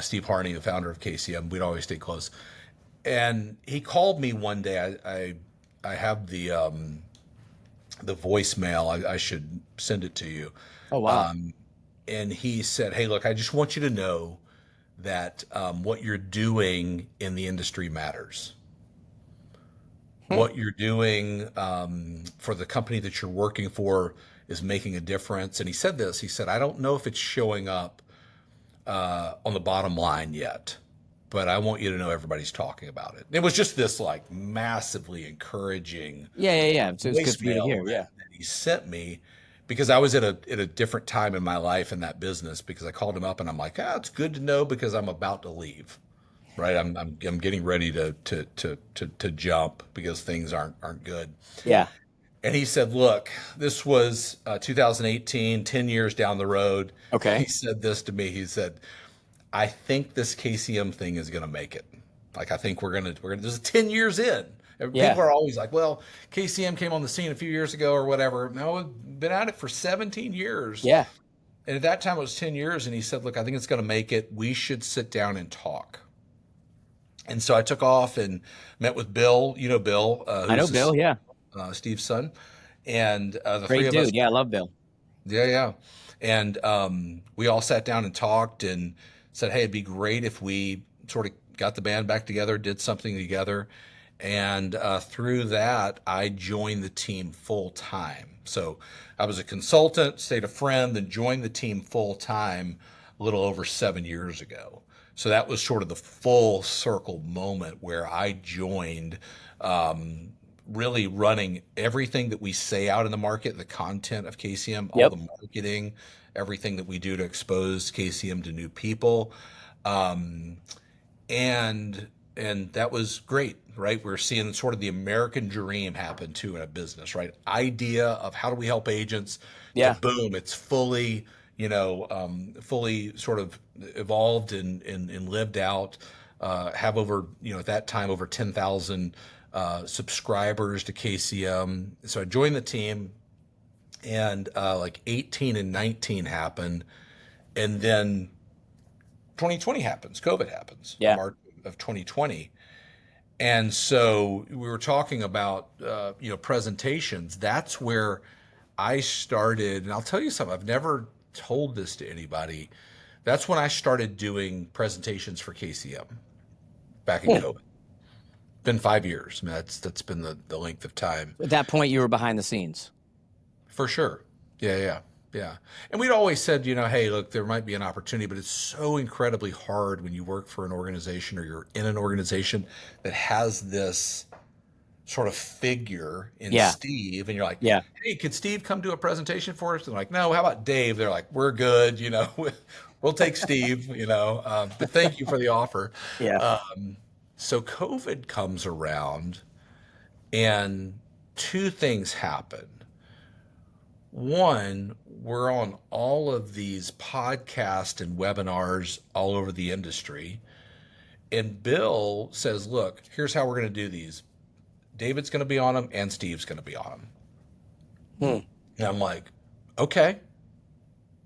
Steve Harney, the founder of KCM, we'd always stayed close. And he called me one day. I have the voicemail. I should send it to you. Oh, wow. And he said, hey, look, I just want you to know that what you're doing in the industry matters. What you're doing for the company that you're working for is making a difference. And he said this, he said, I don't know if it's showing up on the bottom line yet, but I want you to know everybody's talking about it. It was just this like massively encouraging. Yeah. So it's good for you to hear. That he sent me because I was at a different time in my life in that business, because I called him up and I'm like, it's good to know because I'm about to leave. Right, I'm getting ready to jump because things aren't good. Yeah, And he said, look, this was 2018, 10 years down the road. Okay. He said this to me. He said, I think this KCM thing is going to make it. Like, I think this is 10 years in. And Yeah. people are always like, well, KCM came on the scene a few years ago or whatever. No, we've been at it for 17 years. Yeah. And at that time it was 10 years. And he said, look, I think it's going to make it. We should sit down and talk. And so I took off and met with Bill. You know Bill. I know Bill, yeah. Steve's son. And the Great three of dude. us. Yeah, I love Bill. Yeah. And we all sat down and talked and said, hey, it'd be great if we sort of got the band back together, did something together. And through that, I joined the team full time. So I was a consultant, stayed a friend, then joined the team full time a little over 7 years ago. So that was sort of the full circle moment where I joined, really running everything that we say out in the market, the content of KCM, all Yep. the marketing, everything that we do to expose KCM to new people. And that was great, right? We're seeing sort of the American dream happen too in a business, right? Idea of how do we help agents? Yeah. To boom, it's fully, fully sort of evolved and lived out. Have over, at that time, over 10,000 subscribers to KCM. So I joined the team, and like 18 and 19 happened, and then 2020 happens. COVID happens. Yeah. March of 2020. And so we were talking about, presentations. That's where I started. And I'll tell you something, I've never told this to anybody. That's when I started doing presentations for KCM back in COVID. Been 5 years. I mean, that's been the length of time. At that point, you were behind the scenes. For sure. Yeah. And we'd always said, hey, look, there might be an opportunity, but it's so incredibly hard when you work for an organization or you're in an organization that has this sort of figure in Yeah. Steve. And you're like, Yeah. hey, could Steve come do a presentation for us? And like, no, how about Dave? They're like, we're good. We'll take Steve, but thank you for the offer. Yeah. So COVID comes around and two things happen. One, we're on all of these podcasts and webinars all over the industry. And Bill says, look, here's how we're going to do these. David's going to be on them and Steve's going to be on them. And I'm like, okay.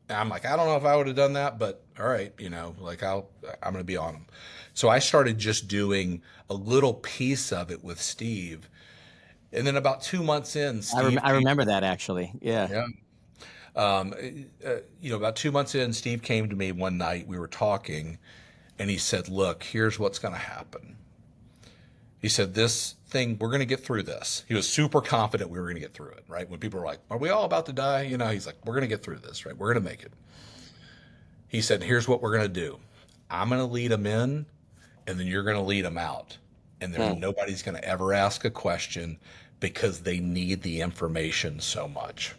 And I'm like, I don't know if I would have done that, but all right, I'm going to be on them. So I started just doing a little piece of it with Steve. And then about 2 months in, Steve, I remember that actually. Yeah. About 2 months in, Steve came to me one night. We were talking, and he said, "Look, here's what's going to happen." He said, "This thing, we're going to get through this." He was super confident we were going to get through it. Right? When people were like, "Are we all about to die?" He's like, "We're going to get through this. Right? We're going to make it." He said, "Here's what we're going to do. I'm going to lead them in, and then you're going to lead them out, and then nobody's going to ever ask a question." Because they need the information so much.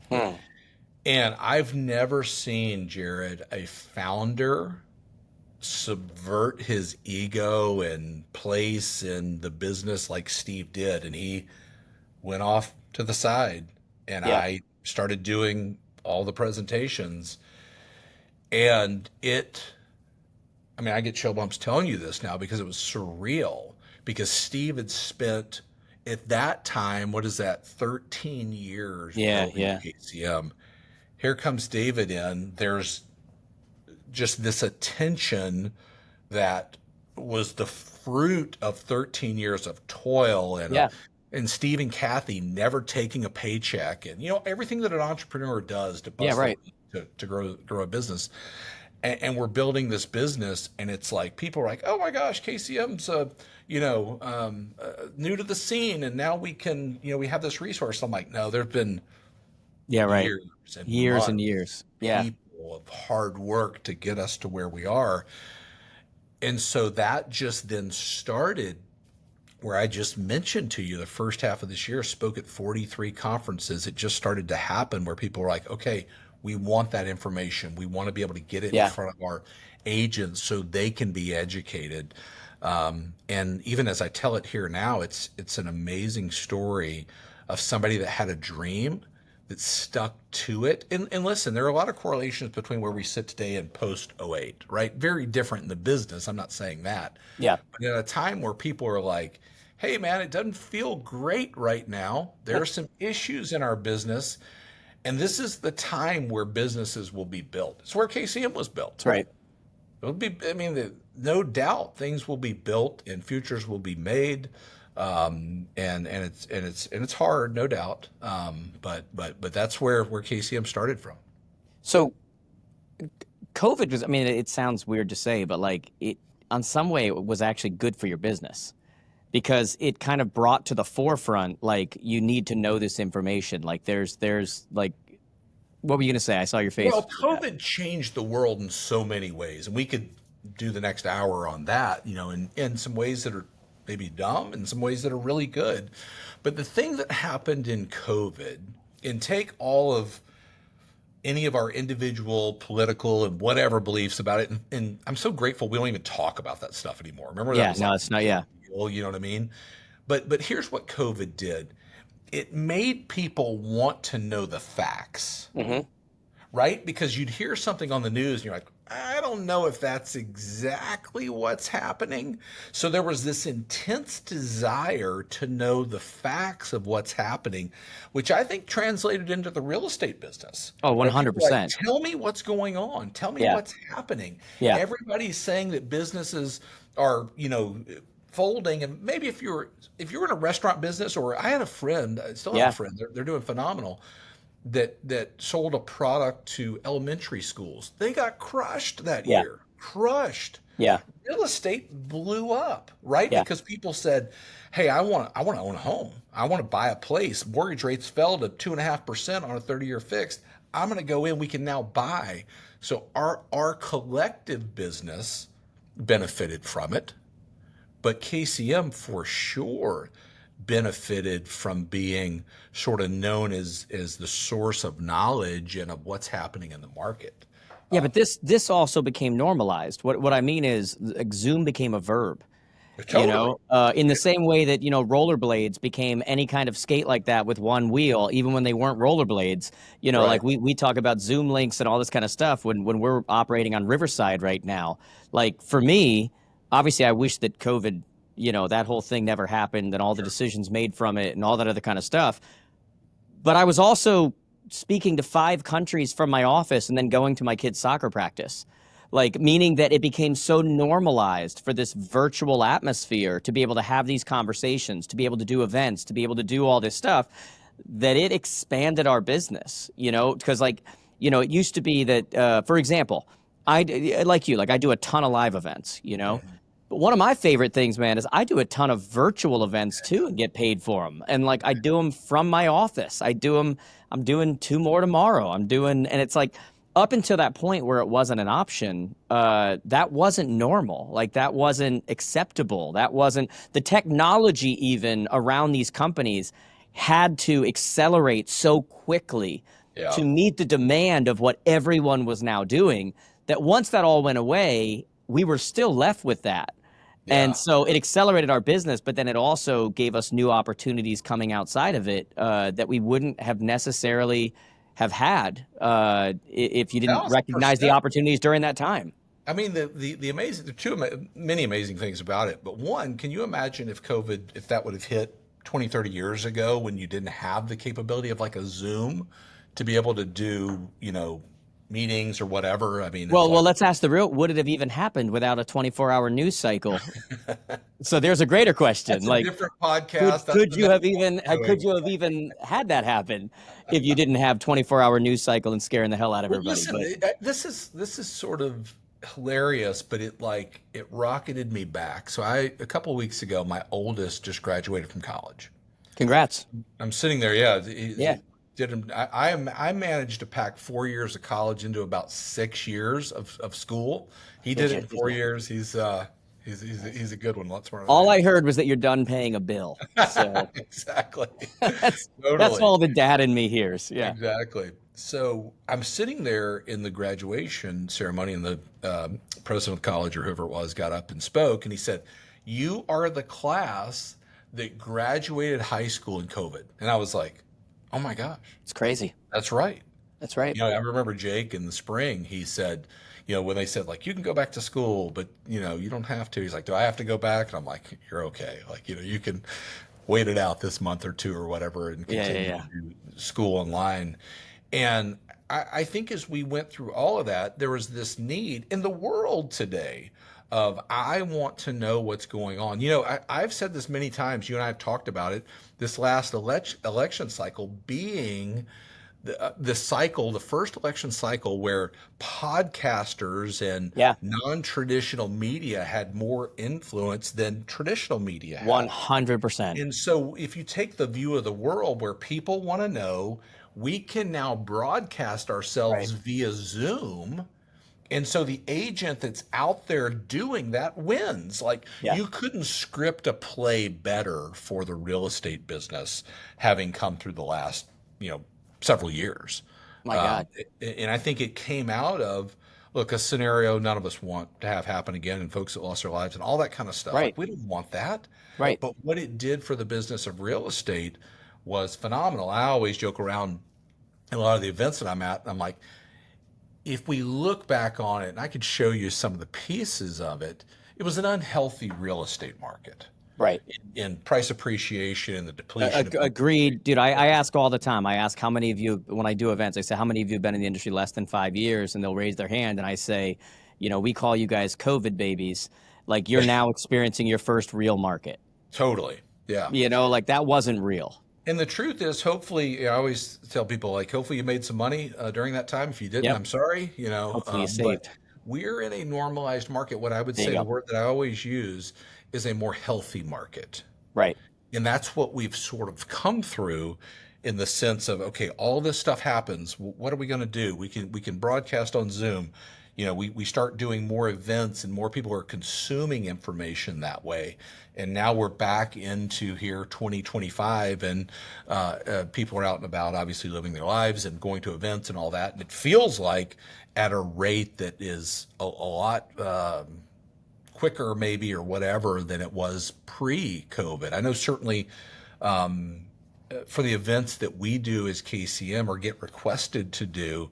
And I've never seen, Jared, a founder subvert his ego and place in the business like Steve did. And he went off to the side, and I started doing all the presentations. And I get chill bumps telling you this now because it was surreal, because Steve had spent at that time, what is that, 13 years building KCM. Here comes David in. There's just this attention that was the fruit of 13 years of toil and Steve and Kathy never taking a paycheck, and everything that an entrepreneur does to to grow a business. And we're building this business, and it's like people are like, "Oh my gosh, KCM's new to the scene, and now we can, we have this resource." I'm like, no, there've been years and years. Yeah. People of hard work to get us to where we are. And so that just then started where I just mentioned to you the first half of this year, spoke at 43 conferences. It just started to happen where people were like, okay, we want that information. We want to be able to get it in front of our agents so they can be educated. And even as I tell it here now, it's an amazing story of somebody that had a dream that stuck to it. And listen, there are a lot of correlations between where we sit today and post '08, right? Very different in the business. I'm not saying that. Yeah. But at a time where people are like, hey, man, it doesn't feel great right now. There are some issues in our business. And this is the time where businesses will be built. It's where KCM was built. That's right. It'll be, I mean, no doubt things will be built and futures will be made. And it's hard, no doubt. But that's where KCM started from. So COVID was, I mean, it sounds weird to say, but like it, on some way it was actually good for your business because it kind of brought to the forefront, like you need to know this information. Like there's like, what were you going to say? I saw your face. Well, COVID changed the world in so many ways, and we could do the next hour on that, you know, in some ways that are maybe dumb and some ways that are really good. But the thing that happened in COVID, and take all of any of our individual political and whatever beliefs about it, and I'm so grateful we don't even talk about that stuff anymore. Remember that? Yeah, was no, like, it's not. Yeah. you know what I mean? But here's what COVID did. It made people want to know the facts, right? Because you'd hear something on the news and you're like, I don't know if that's exactly what's happening. So there was this intense desire to know the facts of what's happening, which I think translated into the real estate business. Oh, 100%. Like, tell me what's going on. Tell me what's happening. Yeah. Everybody's saying that businesses are, you know, folding, and maybe if you're in a restaurant business, or I had a friend, I still have a friend, they're doing phenomenal, that sold a product to elementary schools. They got crushed that year. Crushed. Yeah. Real estate blew up, right? Because people said, hey, I want to own a home. I want to buy a place. Mortgage rates fell to 2.5% on a 30-year fixed. I'm going to go in. We can now buy. So our collective business benefited from it. But KCM for sure benefited from being sort of known as the source of knowledge and of what's happening in the market. Yeah, but this also became normalized. What I mean is, like, Zoom became a verb. Totally. You know, in the same way that, you know, rollerblades became any kind of skate like that with one wheel, even when they weren't rollerblades. You know, like we talk about Zoom links and all this kind of stuff when we're operating on Riverside right now. Like for me, obviously, I wish that COVID, you know, that whole thing never happened and all the decisions made from it and all that other kind of stuff. But I was also speaking to 5 countries from my office and then going to my kids' soccer practice, like meaning that it became so normalized for this virtual atmosphere to be able to have these conversations, to be able to do events, to be able to do all this stuff, that it expanded our business, you know, because like, you know, it used to be that, for example, I do a ton of live events, you know. But one of my favorite things, man, is I do a ton of virtual events too and get paid for them. And like I do them from my office. I'm doing 2 more tomorrow. and it's like up until that point where it wasn't an option, that wasn't normal. Like that wasn't acceptable. That wasn't the technology even around these companies had to accelerate so quickly to meet the demand of what everyone was now doing, that once that all went away, we were still left with that. And so it accelerated our business, but then it also gave us new opportunities coming outside of it that we wouldn't have necessarily have had if you didn't recognize the opportunities during that time. I mean, the amazing, there are many amazing things about it. But one, can you imagine if that would have hit 20, 30 years ago when you didn't have the capability of like a Zoom to be able to do, you know, meetings or whatever? I mean, well, let's ask would it have even happened without a 24-hour news cycle? So there's a greater question. That's like a different podcast. Could you have even had that happen if you didn't have 24-hour news cycle and scaring the hell out of everybody? Listen, this is sort of hilarious, but it rocketed me back. So a couple of weeks ago, my oldest just graduated from college. Congrats. I'm sitting there. Yeah. I managed to pack 4 years of college into about 6 years of school. He did it in 4 years. He's a good one. Lots more. All I heard was that you're done paying a bill. So exactly. That's all the dad in me hears. Yeah. Exactly. So I'm sitting there in the graduation ceremony, and the president of the college or whoever it was got up and spoke, and he said, "You are the class that graduated high school in COVID. And I was like, oh my gosh, It's crazy. that's right. That's right. I remember Jake in the spring, he said, when they said like, you can go back to school, but you don't have to. He's like, do I have to go back? And I'm like, you're okay. Like, you can wait it out this month or two or whatever and continue to do school online. And I think as we went through all of that, there was this need in the world today of, I want to know what's going on. I've said this many times, you and I have talked about it, this last election cycle being the first election cycle where podcasters and non-traditional media had more influence than traditional media had. 100%. And so if you take the view of the world where people want to know, we can now broadcast ourselves via Zoom. And so the agent that's out there doing that wins. Like, you couldn't script a play better for the real estate business having come through the last, several years. My God. And I think it came out of, look, a scenario none of us want to have happen again, and folks that lost their lives and all that kind of stuff. Right. Like, we didn't want that. Right. But what it did for the business of real estate was phenomenal. I always joke around in a lot of the events that I'm at, I'm like, if we look back on it, and I could show you some of the pieces of it, it was an unhealthy real estate market. Right. In price appreciation and the depletion. Agreed. Dude, I ask all the time. I ask how many of you, when I do events, I say, how many of you have been in the industry less than 5 years? And they'll raise their hand. And I say, we call you guys COVID babies. Like, you're now experiencing your first real market. Totally. Yeah. Like, that wasn't real. And the truth is, hopefully, I always tell people, like, hopefully you made some money during that time. If you didn't, I'm sorry, Hopefully you saved. But we're in a normalized market. What I would say, the word that I always use is a more healthy market. Right. And that's what we've sort of come through, in the sense of, okay, all this stuff happens. What are we going to do? We can broadcast on Zoom. We start doing more events, and more people are consuming information that way. And now we're back into here 2025, and people are out and about, obviously living their lives and going to events and all that. And it feels like at a rate that is a lot quicker maybe, or whatever, than it was pre-COVID. I know certainly for the events that we do as KCM or get requested to do,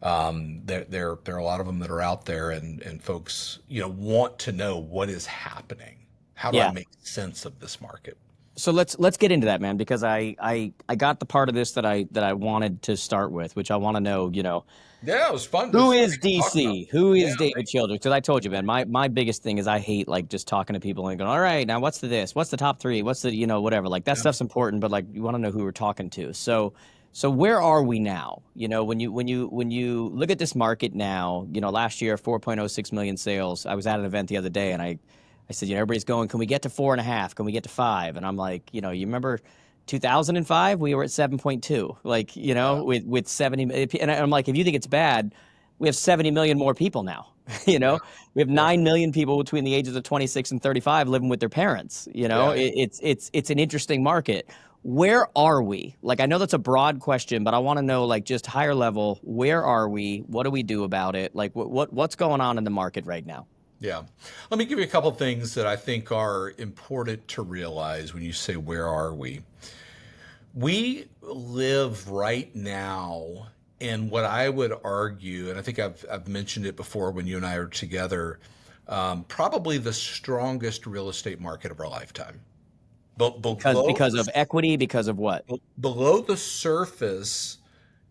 there are a lot of them that are out there, and folks, want to know what is happening. How do I make sense of this market? So let's get into that, man, because I got the part of this that I wanted to start with, which I want to know, Yeah, it was fun. Who is DC? Who is David Childers? Because I told you, man, my biggest thing is I hate like just talking to people and going, all right, now what's this? What's the top three? What's the, whatever. Like that stuff's important, but like you want to know who we're talking to. So where are we now? When you look at this market now, last year 4.06 million sales. I was at an event the other day and I said, everybody's going, can we get to 4.5? Can we get to 5? And I'm like, you remember 2005, we were at 7.2, like, with 70, and I'm like, if you think it's bad, we have 70 million more people now, we have 9 million people between the ages of 26 and 35 living with their parents, it's an interesting market. Where are we? Like, I know that's a broad question, but I want to know, like, just higher level, where are we? What do we do about it? Like, what's going on in the market right now? Yeah. Let me give you a couple of things that I think are important to realize when you say, where are we? We live right now in what I would argue, and I think I've mentioned it before when you and I are together, probably the strongest real estate market of our lifetime. Because of equity, because of what? Below the surface,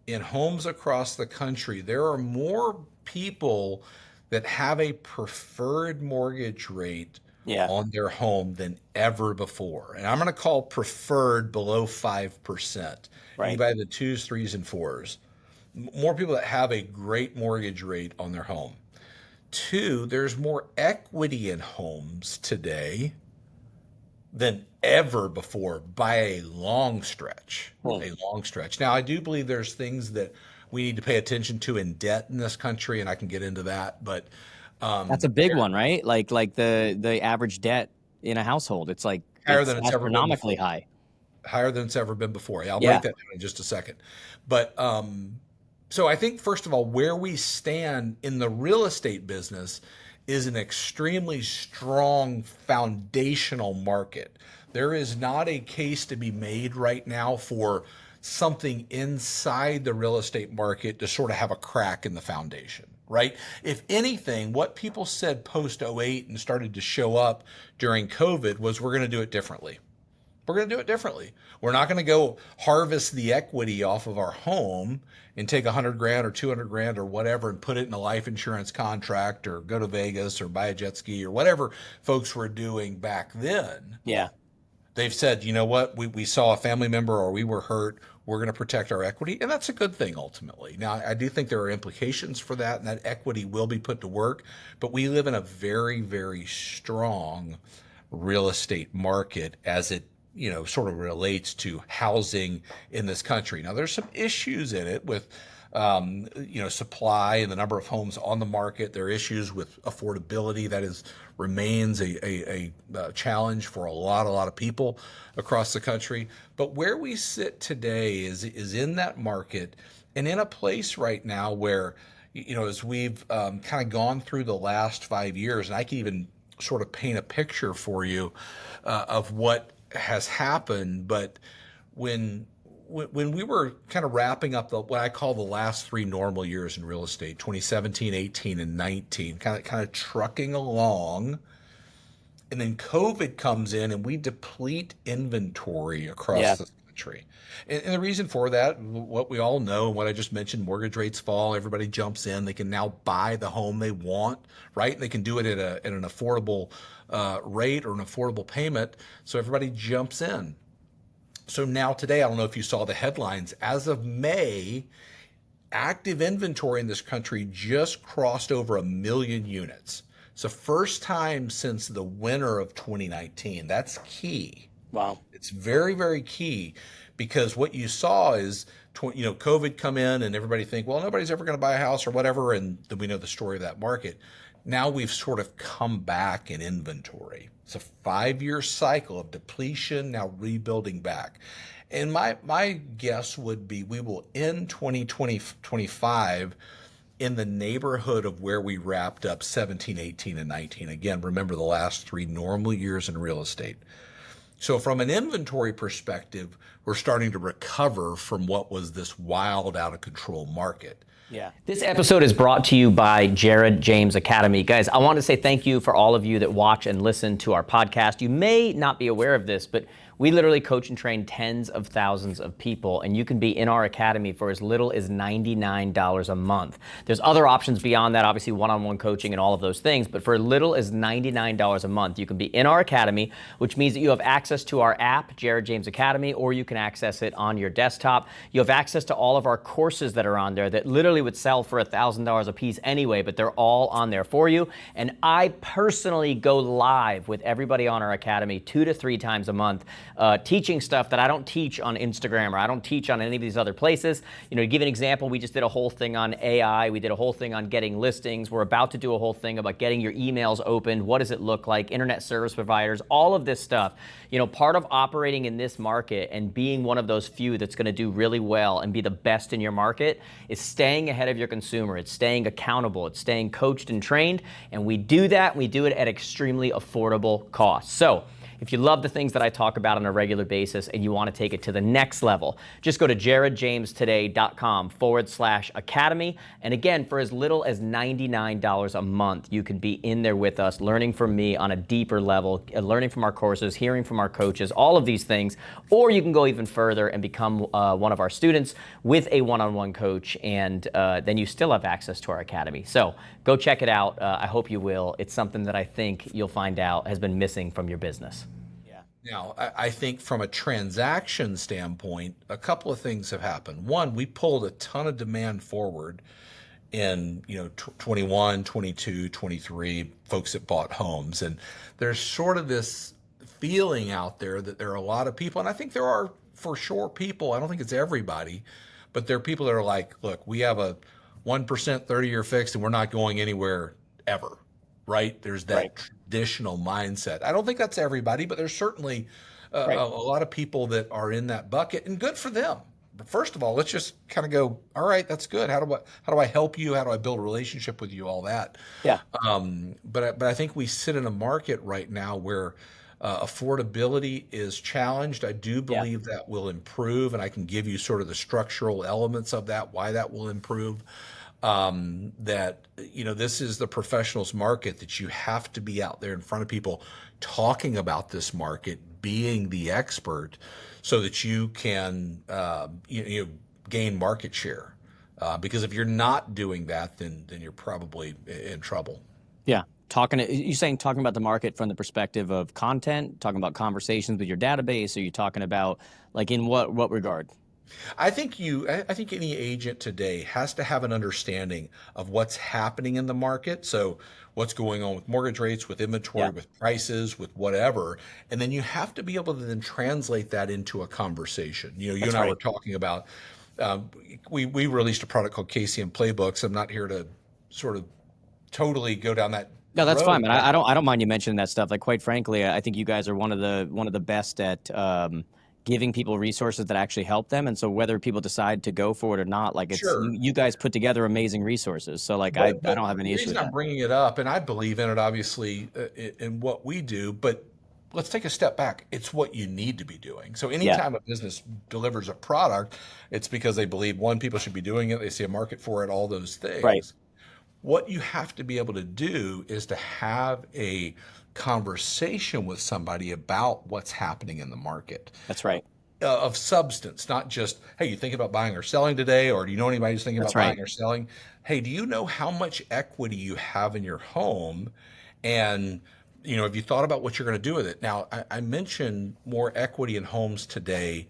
in homes across the country, there are more people that have a preferred mortgage rate on their home than ever before. And I'm going to call preferred below 5%. Right. Anybody the 2s, 3s, and 4s. More people that have a great mortgage rate on their home. 2, there's more equity in homes today than ever before by a long stretch. A long stretch. Now, I do believe there's things that we need to pay attention to in debt in this country, and I can get into that. But that's a big one, right? Like the average debt in a household, it's like higher than it's ever been astronomically high. Higher than it's ever been before. I'll break that down in just a second. But so I think, first of all, where we stand in the real estate business is an extremely strong foundational market. There is not a case to be made right now for something inside the real estate market to sort of have a crack in the foundation, right? If anything, what people said post '08 and started to show up during COVID was we're going to do it differently. We're going to do it differently. We're not going to go harvest the equity off of our home and take 100 grand or 200 grand or whatever and put it in a life insurance contract or go to Vegas or buy a jet ski or whatever folks were doing back then. Yeah. They've said, you know what, we saw a family member or we were hurt. We're going to protect our equity. And that's a good thing ultimately. Now, I do think there are implications for that, and that equity will be put to work. But we live in a very, very strong real estate market as it sort of relates to housing in this country. Now, there's some issues in it with, supply and the number of homes on the market. There are issues with affordability that remains a challenge for a lot of people across the country. But where we sit today is in that market and in a place right now where, as we've kind of gone through the last 5 years, and I can even sort of paint a picture for you of what has happened. But when we were kind of wrapping up what I call the last 3 normal years in real estate, 2017, 18, and 19, kind of trucking along, and then COVID comes in and we deplete inventory across the country. And the reason for that, what we all know, and what I just mentioned, mortgage rates fall, everybody jumps in, they can now buy the home they want, right? And they can do it at an affordable rate or an affordable payment, so everybody jumps in. So now today, I don't know if you saw the headlines, as of May, active inventory in this country just crossed over 1 million units. It's the first time since the winter of 2019. That's key. Wow. It's very, very key, because what you saw is, COVID come in and everybody think, well, nobody's ever going to buy a house or whatever. And then we know the story of that market. Now we've sort of come back in inventory. It's a 5-year cycle of depletion, now rebuilding back. And my guess would be we will end 2025 in the neighborhood of where we wrapped up 17, 18, and 19. Again, remember the last 3 normal years in real estate. So from an inventory perspective, we're starting to recover from what was this wild, out of control market. Yeah. This episode is brought to you by Jared James Academy. Guys, I want to say thank you for all of you that watch and listen to our podcast. You may not be aware of this, but we literally coach and train tens of thousands of people, and you can be in our academy for as little as $99 a month. There's other options beyond that, obviously one-on-one coaching and all of those things, but for as little as $99 a month, you can be in our academy, which means that you have access to our app, Jared James Academy, or you can access it on your desktop. You have access to all of our courses that are on there that literally would sell for $1,000 a piece anyway, but they're all on there for you. And I personally go live with everybody on our academy 2 to 3 times a month, teaching stuff that I don't teach on Instagram or I don't teach on any of these other places. To give an example, we just did a whole thing on AI. We did a whole thing on getting listings. We're about to do a whole thing about getting your emails opened. What does it look like? Internet service providers, all of this stuff. Part of operating in this market and being one of those few that's going to do really well and be the best in your market is staying ahead of your consumer. It's staying accountable. It's staying coached and trained. And we do that. We do it at extremely affordable costs. So if you love the things that I talk about on a regular basis and you want to take it to the next level, just go to jaredjamestoday.com/academy. And again, for as little as $99 a month, you can be in there with us, learning from me on a deeper level, learning from our courses, hearing from our coaches, all of these things. Or you can go even further and become one of our students with a one-on-one coach, and then you still have access to our academy. So go check it out. I hope you will. It's something that I think you'll find out has been missing from your business. Now, I think from a transaction standpoint, a couple of things have happened. One, we pulled a ton of demand forward in 21, 22, 23, folks that bought homes. And there's sort of this feeling out there that there are a lot of people, and I think there are for sure people, I don't think it's everybody, but there are people that are like, look, we have a 1% 30-year fixed and we're not going anywhere ever. Right? There's that traditional mindset. I don't think that's everybody, but there's certainly a lot of people that are in that bucket, and good for them. But first of all, let's just kind of go, all right, that's good. How do I help you? How do I build a relationship with you? All that. Yeah. But I think we sit in a market right now where Affordability is challenged. I do Yeah. believe that will improve, and I can give you sort of the structural elements of that, why that will improve. That, this is the professionals market, that you have to be out there in front of people talking about this market, being the expert, so that you can gain market share. Because if you're not doing that, then you're probably in trouble. Yeah. Talking about the market from the perspective of content, talking about conversations with your database, or you talking about like in what regard? I think any agent today has to have an understanding of what's happening in the market. So what's going on with mortgage rates, with inventory, Yeah. with prices, with whatever. And then you have to be able to then translate that into a conversation. You That's and I right. were talking about, we released a product called KCM Playbooks. I'm not here to sort of totally go down that No, that's fine, road. man. I don't mind you mentioning that stuff. Like, quite frankly, I think you guys are one of the best at giving people resources that actually help them. And so whether people decide to go for it or not, like Sure. you guys put together amazing resources. So like I But don't have the any issue reason with I'm that. bringing it up, and I believe in it, obviously, in what we do, but let's take a step back. It's what you need to be doing. So Yeah. anytime a business delivers a product, it's because they believe, one, people should be doing it, they see a market for it, all those Right. things. What you have to be able to do is to have a conversation with somebody about what's happening in the market, That's right. of substance, not just, hey, you thinking about buying or selling today? Or do you know anybody who's thinking That's about right. buying or selling? Hey, do you know how much equity you have in your home? And, have you thought about what you're going to do with it? Now, I mentioned more equity in homes today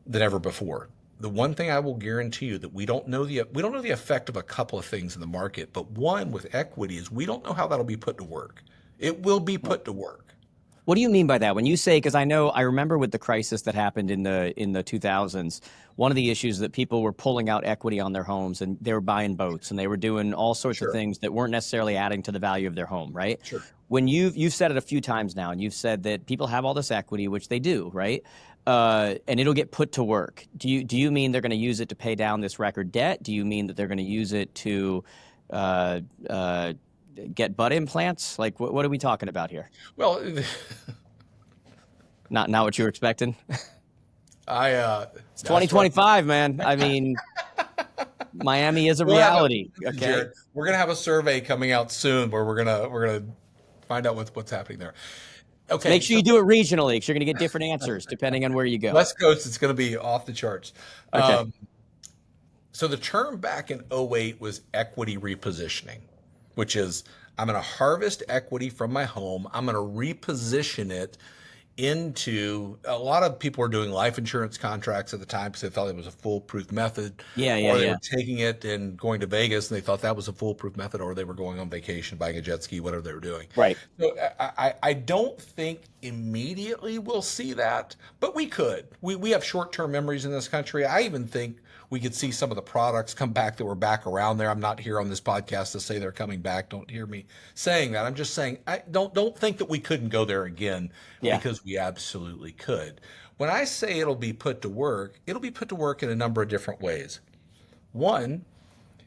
than ever before. The one thing I will guarantee you, that we don't know the effect of a couple of things in the market, but one with equity is we don't know how that'll be put to work. It will be put to work. What do you mean by that? When you say, because I remember with the crisis that happened in the 2000s, one of the issues that people were pulling out equity on their homes, and they were buying boats, and they were doing all sorts of Sure. things that weren't necessarily adding to the value of their home, right? Sure. When you've said it a few times now, and you've said that people have all this equity, which they do, right? And it'll get put to work. Do you mean they're going to use it to pay down this record debt? Do you mean that they're going to use it to get butt implants? Like, what are we talking about here? Well, Not what you were expecting. it's 2025, man. I mean, Miami is a reality. Okay. Jared, we're gonna have a survey coming out soon where we're gonna find out what's happening there. Okay, Make sure you do it regionally, because you're going to get different answers depending on where you go. West Coast, it's going to be off the charts. Okay. So the term back in '08 was equity repositioning, which is, I'm going to harvest equity from my home. I'm going to reposition it into, a lot of people were doing life insurance contracts at the time because they thought it was a foolproof method. Yeah. Or they were taking it and going to Vegas and they thought that was a foolproof method, or they were going on vacation, buying a jet ski, whatever they were doing. Right. So I don't think immediately we'll see that, but we could. We have short-term memories in this country. I even think we could see some of the products come back that were back around there. I'm not here on this podcast to say they're coming back. Don't hear me saying that. I'm just saying, I don't think that we couldn't go there again, because we absolutely could. When I say it'll be put to work in a number of different ways. One,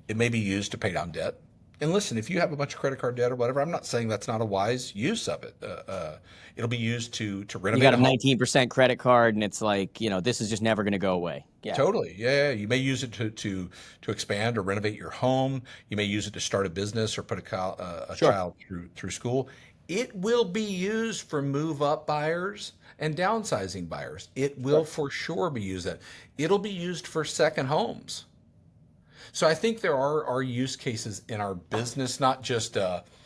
it may be used to pay down debt. And listen, if you have a bunch of credit card debt or whatever, I'm not saying that's not a wise use of it. It'll be used to renovate. You got a home. 19% credit card, and it's like, this is just never going to go away. Yeah. Totally. Yeah. You may use it to expand or renovate your home. You may use it to start a business or put a child through school. It will be used for move up buyers and downsizing buyers. It will for sure be used that. It'll be used for second homes. So I think there are use cases in our business, not just,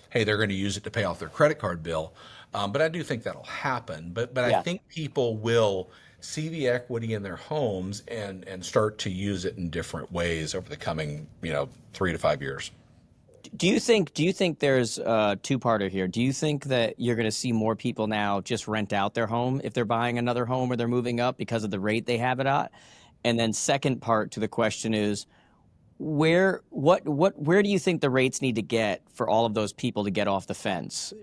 hey, they're going to use it to pay off their credit card bill. But I do think that'll happen. But I think people will see the equity in their homes and start to use it in different ways over the coming, 3 to 5 years. Do you think there's a two-parter here? Do you think that you're going to see more people now just rent out their home if they're buying another home or they're moving up because of the rate they have it at? And then second part to the question is, where do you think the rates need to get for all of those people to get off the fence?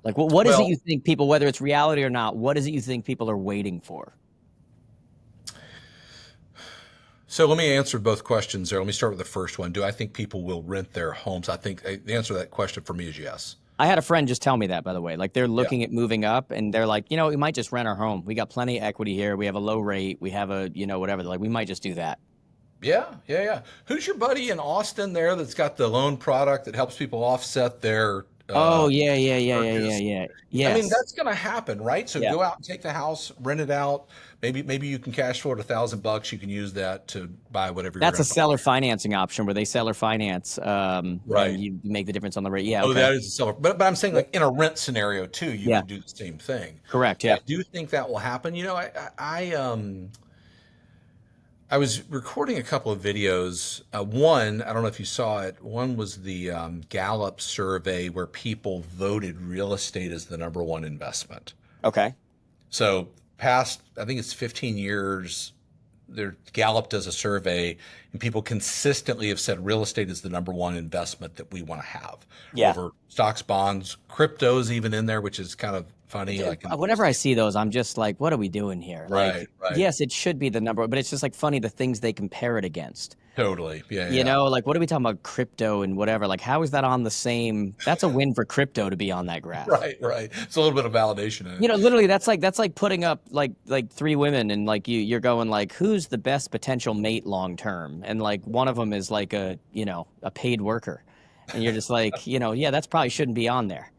Like, what is it you think people, whether it's reality or not, what is it you think people are waiting for? So let me answer both questions there. Let me start with the first one. Do I think people will rent their homes? I think the answer to that question for me is yes. I had a friend just tell me that, by the way. Like they're Yeah. looking at moving up and they're like, we might just rent our home. We got plenty of equity here. We have a low rate. We have a, whatever. They're like, we might just do that. Yeah. Who's your buddy in Austin there that's got the loan product that helps people offset their Oh, yeah. purchase? I mean, Yes. that's going to happen, right? So Yeah. go out and take the house, rent it out. Maybe you can cash flow it $1,000. You can use that to buy whatever you're That's a going to seller financing option where they seller finance, Right. and you make the difference on the rate. Yeah. Oh, Okay. that is a seller. But I'm saying like in a rent scenario too, you Yeah. could do the same thing. Correct. I Yeah. do think that will happen. I was recording a couple of videos. One, I don't know if you saw it. One was the Gallup survey where people voted real estate as the number one investment. Okay. So past, I think it's 15 years, Gallup does a survey and people consistently have said real estate is the number one investment that we want to have over stocks, bonds, cryptos even in there, which is kind of funny. Like Whenever I see those, I'm just like, what are we doing here? Like, Right. yes, it should be the number, but it's just like funny the things they compare it against. Totally. Yeah. Like what are we talking about crypto and whatever? Like how is that on the same? That's a win for crypto to be on that graph. Right. It's a little bit of validation in it. Literally that's like putting up like three women and like you're going like who's the best potential mate long term? And like one of them is like a paid worker. And you're just like, that's probably shouldn't be on there.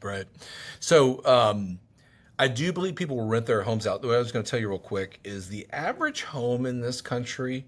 Right. So I do believe people will rent their homes out. What I was going to tell you real quick is the average home in this country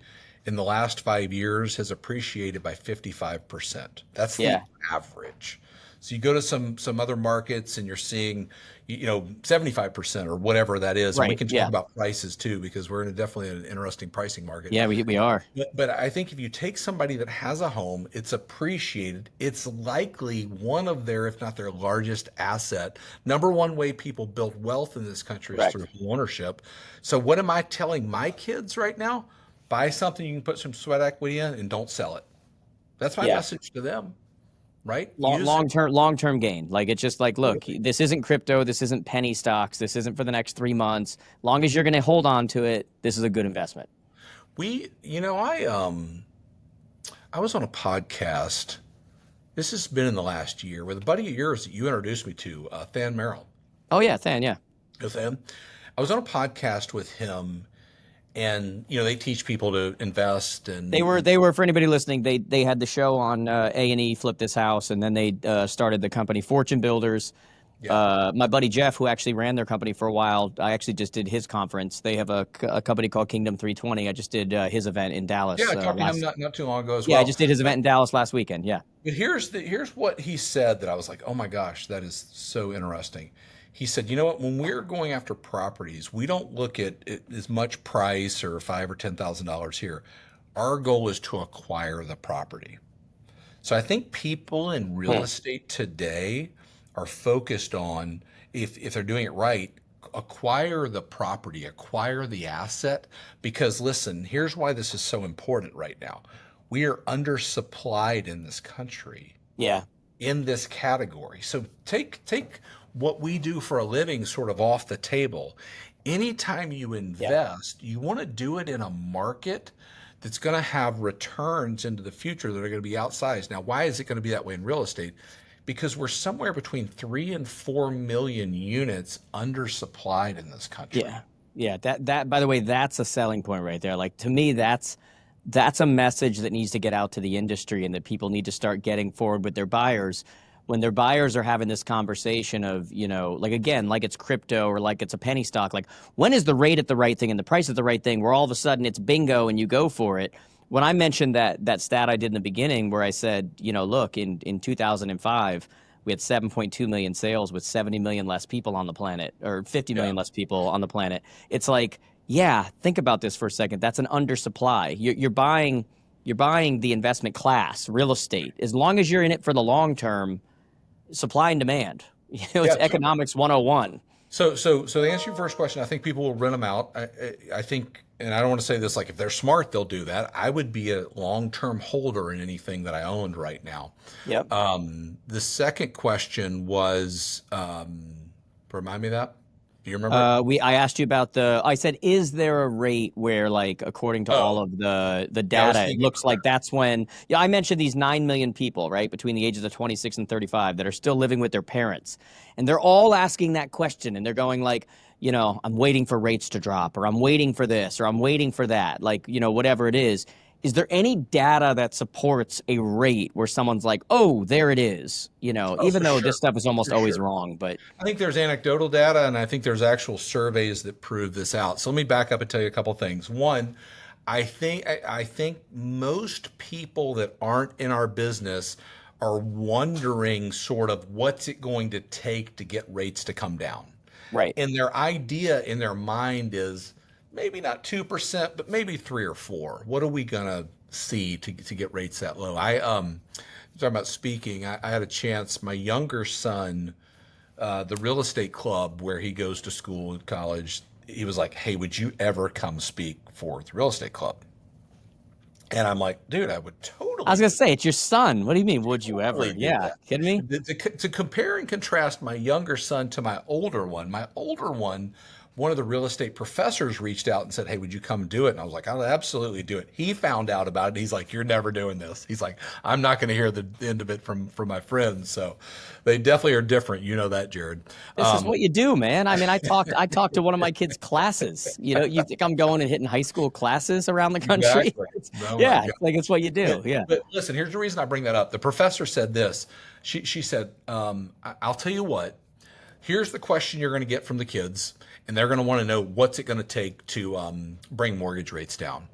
in the last 5 years has appreciated by 55%. That's the average. So you go to some other markets and you're seeing, 75% or whatever that is. Right. And we can talk about prices too, because we're in definitely an interesting pricing market. Yeah, we are. But I think if you take somebody that has a home, it's appreciated. It's likely one of their, if not their largest asset. Number one way people build wealth in this country is through home ownership. So what am I telling my kids right now? Buy something you can put some sweat equity in and don't sell it. That's my message to them. Right? Long term gain. Like it's just like, look, this isn't crypto, this isn't penny stocks, this isn't for the next 3 months. Long as you're going to hold on to it, this is a good investment. I was on a podcast. This has been in the last year with a buddy of yours that you introduced me to, Than Merrill. Oh yeah, Than, yeah. Than. I was on a podcast with him. And they teach people to invest, and they were for anybody listening. They had the show on A&E, Flip This House, and then they started the company Fortune Builders. Yeah. My buddy Jeff, who actually ran their company for a while, I actually just did his conference. They have a company called Kingdom 320. I just did his event in Dallas. Yeah, I talked to him not too long ago as well. Yeah, I just did his event in Dallas last weekend. Yeah. But here's what he said that I was like, oh my gosh, that is so interesting. He said, you know what, when we're going after properties, we don't look at it as much price or $5,000 or $10,000 here. Our goal is to acquire the property. So I think people in real estate today are focused on, if they're doing it right, acquire the property, acquire the asset. Because listen, here's why this is so important right now. We are undersupplied in this country. Yeah. In this category. So take what we do for a living sort of off the table. Anytime you invest, you want to do it in a market that's going to have returns into the future that are going to be outsized. Now, why is it going to be that way in real estate? Because we're somewhere between 3 and 4 million units undersupplied in this country. Yeah. That by the way, that's a selling point right there. Like to me, that's a message that needs to get out to the industry and that people need to start getting forward with their buyers. When their buyers are having this conversation of, like again, like it's crypto or like it's a penny stock, like when is the rate at the right thing and the price at the right thing where all of a sudden it's bingo and you go for it. When I mentioned that stat I did in the beginning where I said, look, in 2005, we had 7.2 million sales with 70 million less people on the planet or 50 million less people on the planet. It's like, think about this for a second. That's an undersupply. You're buying the investment class, real estate. As long as you're in it for the long term, supply and demand. It's economics 101. So to answer your first question, I think people will rent them out. I think, and I don't want to say this like if they're smart, they'll do that. I would be a long-term holder in anything that I owned right now. Yep. The second question was, remind me of that. Do you remember? I asked you about I said, is there a rate where, like, according to all Oh, of the yeah, I was data, it thinking looks about like that. that's when, I mentioned these 9 million people, right, between the ages of 26 and 35 that are still living with their parents. And they're all asking that question, and they're going like, I'm waiting for rates to drop, or I'm waiting for this, or I'm waiting for that, like, whatever it is. Is there any data that supports a rate where someone's like, oh, there it is, Oh, even for though this sure. stuff is almost For always sure. wrong, but I think there's anecdotal data, and I think there's actual surveys that prove this out. So let me back up and tell you a couple things. One, I think most people that aren't in our business are wondering sort of what's it going to take to get rates to come down. right. And their idea in their mind is maybe not 2%, but maybe 3 or 4. What are we gonna see to get rates that low? Talking about speaking, I had a chance. My younger son, the real estate club where he goes to school at college, he was like, "Hey, would you ever come speak for the real estate club?" And I'm like, "Dude, I would I was totally gonna do say it's your son. What do you mean? Would you ever? totally do Yeah, that." kidding me? To compare and contrast my younger son to my older one, one of the real estate professors reached out and said, "Hey, would you come do it?" And I was like, "I'll absolutely do it." He found out about it. He's like, "You're never doing this." He's like, "I'm not going to hear the end of it from my friends." So they definitely are different. You know that, Jared. This is what you do, man. I mean, I talked to one of my kids' classes. You think I'm going and hitting high school classes around the country? Exactly. Oh my Yeah, God. like it's what you do. Yeah. But listen, here's the reason I bring that up. The professor said this. She said, "I'll tell you what. Here's the question you're going to get from the kids, and they're going to want to know what's it going to take to bring mortgage rates down."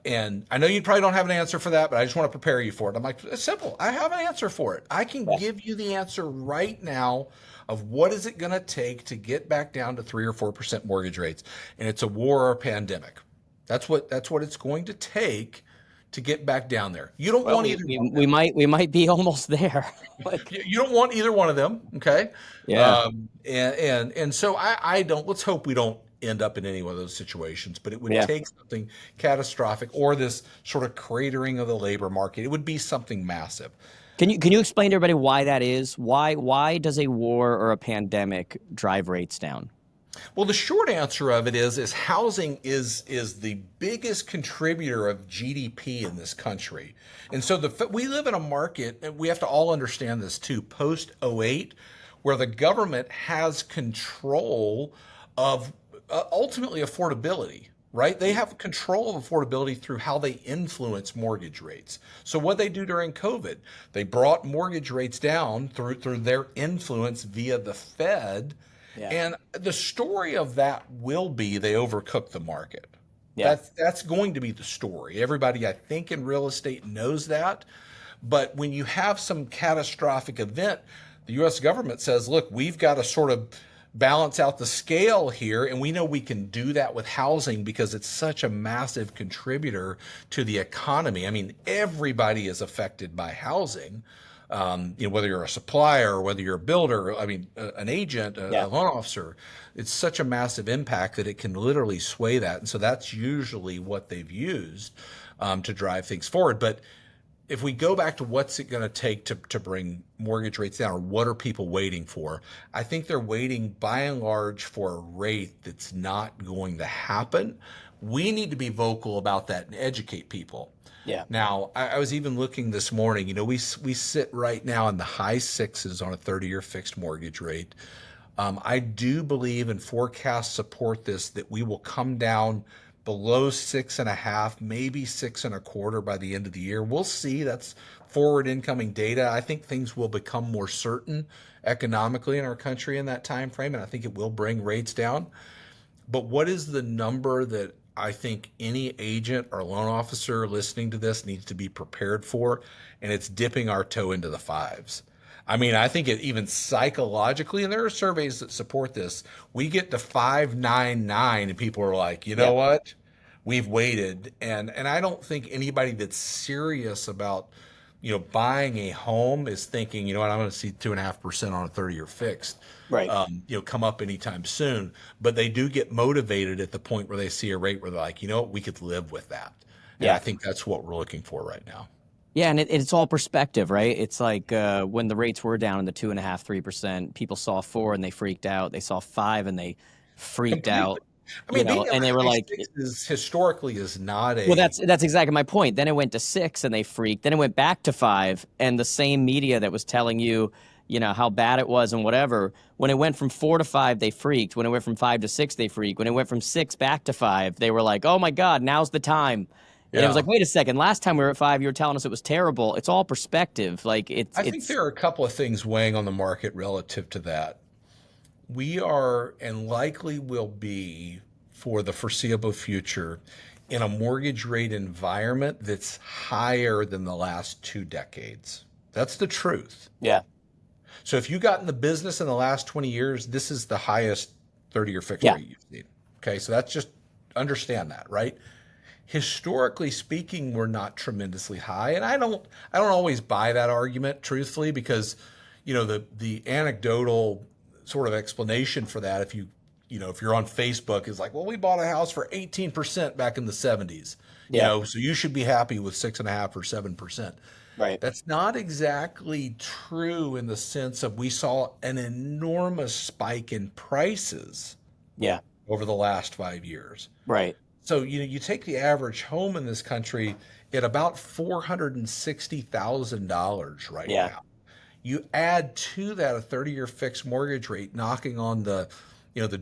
And I know you probably don't have an answer for that, but I just want to prepare you for it. I'm like, it's simple. I have an answer for it. I can give you the answer right now of what is it going to take to get back down to 3 or 4% mortgage rates, and it's a war or a pandemic. That's what it's going to take to get back down there. You don't Well, want we, either we one of we them. might we might be almost there. Like, You don't want either one of them, okay? yeah, And so I don't. Let's hope we don't end up in any one of those situations. But it would yeah. take something catastrophic or this sort of cratering of the labor market. It would be something massive. Can you explain to everybody why that is? Why does a war or a pandemic drive rates down? Well, the short answer of it is housing is the biggest contributor of GDP in this country. And so we live in a market, and we have to all understand this too, post '08, where the government has control of ultimately affordability. Right? They have control of affordability through how they influence mortgage rates. So what they do during COVID, they brought mortgage rates down through their influence via the Fed. Yeah, And the story of that will be they overcooked the market. yeah, That's going to be the story. Everybody, I think, in real estate knows that. But when you have some catastrophic event, the US government says, look, we've got to sort of balance out the scale here. And we know we can do that with housing because it's such a massive contributor to the economy. I mean, everybody is affected by housing. Whether you're a supplier or whether you're a builder, I mean, an agent, yeah. a loan officer, it's such a massive impact that it can literally sway that. And so that's usually what they've used to drive things forward. But if we go back to what's it going to take to bring mortgage rates down, or what are people waiting for? I think they're waiting by and large for a rate that's not going to happen. We need to be vocal about that and educate people. Yeah. Now, I was even looking this morning, we sit right now in the high sixes on a 30-year fixed mortgage rate. I do believe, and forecasts support this, that we will come down below 6.5, maybe 6.25 by the end of the year. We'll see. That's forward incoming data. I think things will become more certain economically in our country in that time frame, and I think it will bring rates down. But what is the number that I think any agent or loan officer listening to this needs to be prepared for? And it's dipping our toe into the fives. I mean, I think it even psychologically, and there are surveys that support this, we get to 599 and people are like, you know what? We've waited. And I don't think anybody that's serious about, buying a home is thinking, you know what, I'm going to see 2.5% on a 30-year fixed, Right. come up anytime soon. But they do get motivated at the point where they see a rate where they're like, you know what, we could live with that. And Yeah. I think that's what we're looking for right now. Yeah, and it's all perspective, right? It's like when the rates were down in the 2.5%, 3%, people saw 4 and they freaked out. They saw 5 and they freaked Completely. out, I mean, being in and the they were high like, sixes historically is not well, a that's exactly my point. Then it went to 6 and they freaked. Then it went back to 5, and the same media that was telling you, how bad it was and whatever. When it went from 4 to 5, they freaked. When it went from 5 to 6, they freaked. When it went from 6 back to 5, they were like, "Oh my God, now's the time." And it was yeah. like, "Wait a second. Last time we were at 5, you were telling us it was terrible." It's all perspective. Like I think there are a couple of things weighing on the market relative to that. We are and likely will be for the foreseeable future in a mortgage rate environment that's higher than the last 2 decades. That's the truth. yeah, So if you got in the business in the last 20 years, this is the highest 30-year fixed yeah, rate you've seen. Okay, so that's just understand that, right? Historically speaking, we're not tremendously high, and I don't always buy that argument, truthfully, because the anecdotal sort of explanation for that, if you're on Facebook, is like, well, we bought a house for 18% back in the 70s, yeah, so you should be happy with 6.5 or 7%. right, That's not exactly true in the sense of we saw an enormous spike in prices yeah, over the last 5 years. right, So, you take the average home in this country at about $460,000 right yeah, now. You add to that a 30-year fixed mortgage rate knocking on the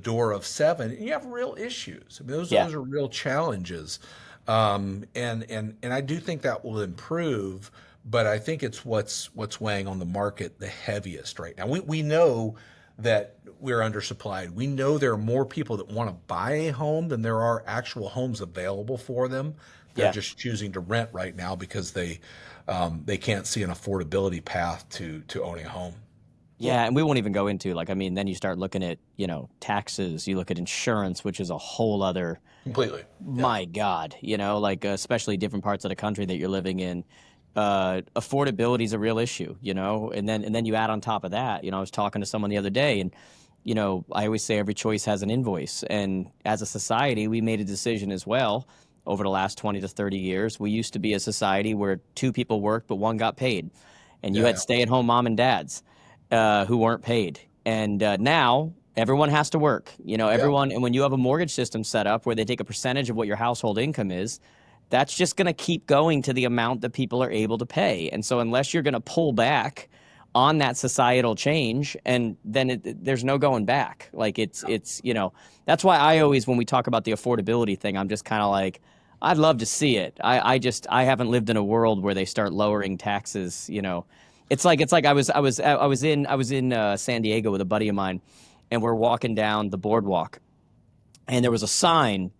door of 7, and you have real issues. I mean, those yeah, are real challenges. And I do think that will improve, but I think it's what's weighing on the market the heaviest right now. We know that we're undersupplied. We know there are more people that want to buy a home than there are actual homes available for them. They're yeah. just choosing to rent right now because they can't see an affordability path to owning a home. Yeah, and we won't even go into then you start looking at, taxes, you look at insurance, which is a whole other, Completely. my God, especially different parts of the country that you're living in. Affordability is a real issue, and then you add on top of that, I was talking to someone the other day, and, I always say every choice has an invoice. And as a society, we made a decision as well over the last 20 to 30 years. We used to be a society where 2 people worked, but 1 got paid. And you Yeah, had stay-at-home mom and dads who weren't paid. And now everyone has to work, yeah, everyone. And when you have a mortgage system set up where they take a percentage of what your household income is, that's just going to keep going to the amount that people are able to pay. And so unless you're going to pull back on that societal change, and then there's no going back. Like it's that's why I always, when we talk about the affordability thing, I'm just kind of like, I'd love to see it. I haven't lived in a world where they start lowering taxes. It's like I was in San Diego with a buddy of mine, and we're walking down the boardwalk, and there was a sign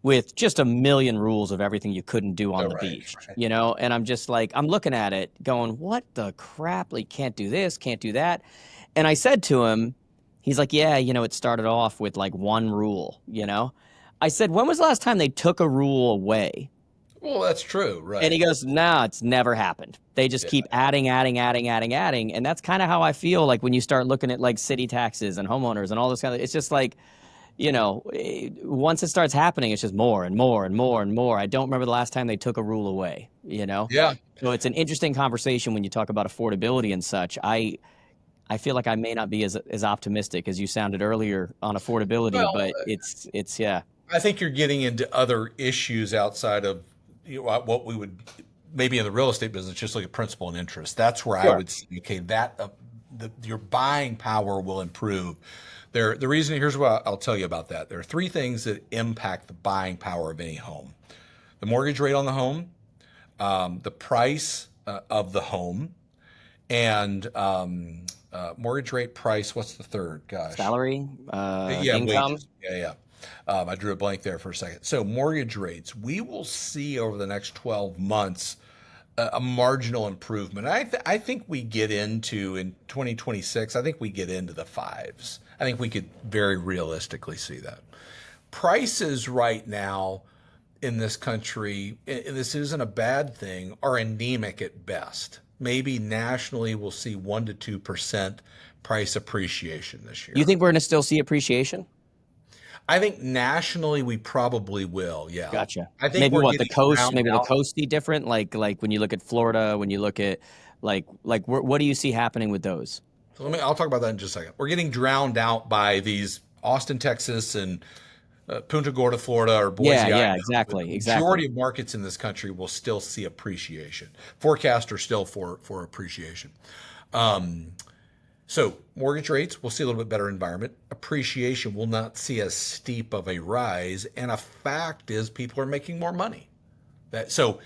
with just a million rules of everything you couldn't do on oh, the right, beach, right. and I'm just like, I'm looking at it going, what the crap? Like, can't do this, can't do that. And I said to him, he's like, yeah, it started off with like 1 rule, I said, when was the last time they took a rule away? Well, that's true, And right? he goes, nah, it's never happened. They just Yeah, keep adding. And that's kind of how I feel like when you start looking at like city taxes and homeowners and all this it's just like, once it starts happening, it's just more and more and more and more. I don't remember the last time they took a rule away, yeah. So it's an interesting conversation when you talk about affordability and such. I feel like I may not be as optimistic as you sounded earlier on affordability, Well, but it's yeah. I think you're getting into other issues outside of what we would maybe in the real estate business just look at principal and interest. That's where I Sure. would say, okay, that your buying power will improve. The reason, here's what I'll tell you about that. There are 3 things that impact the buying power of any home: the mortgage rate on the home, the price of the home, and mortgage rate, price. What's the third? Gosh, Salary, yeah, income. wages. Yeah. I drew a blank there for a second. So mortgage rates, we will see over the next 12 months a marginal improvement. I think we get into, in 2026, I think we get into the 5s. I think we could very realistically see that. Prices right now in this country, and this isn't a bad thing, are anemic at best. Maybe nationally we'll see 1 to 2% price appreciation this year. You think we're going to still see appreciation? I think nationally we probably will. Yeah. Gotcha. I think Maybe we're what, the getting coast, drowned maybe the out. coast be different? Like when you look at Florida, when you look at what do you see happening with those? So I'll talk about that in just a second. We're getting drowned out by these Austin, Texas, and Punta Gorda, Florida, or Yeah, Boise, yeah, Idaho. But the exactly. majority of markets in this country will still see appreciation. Forecasts are still for appreciation. So mortgage rates will see a little bit better environment. Appreciation will not see as steep of a rise. And a fact is people are making more money. So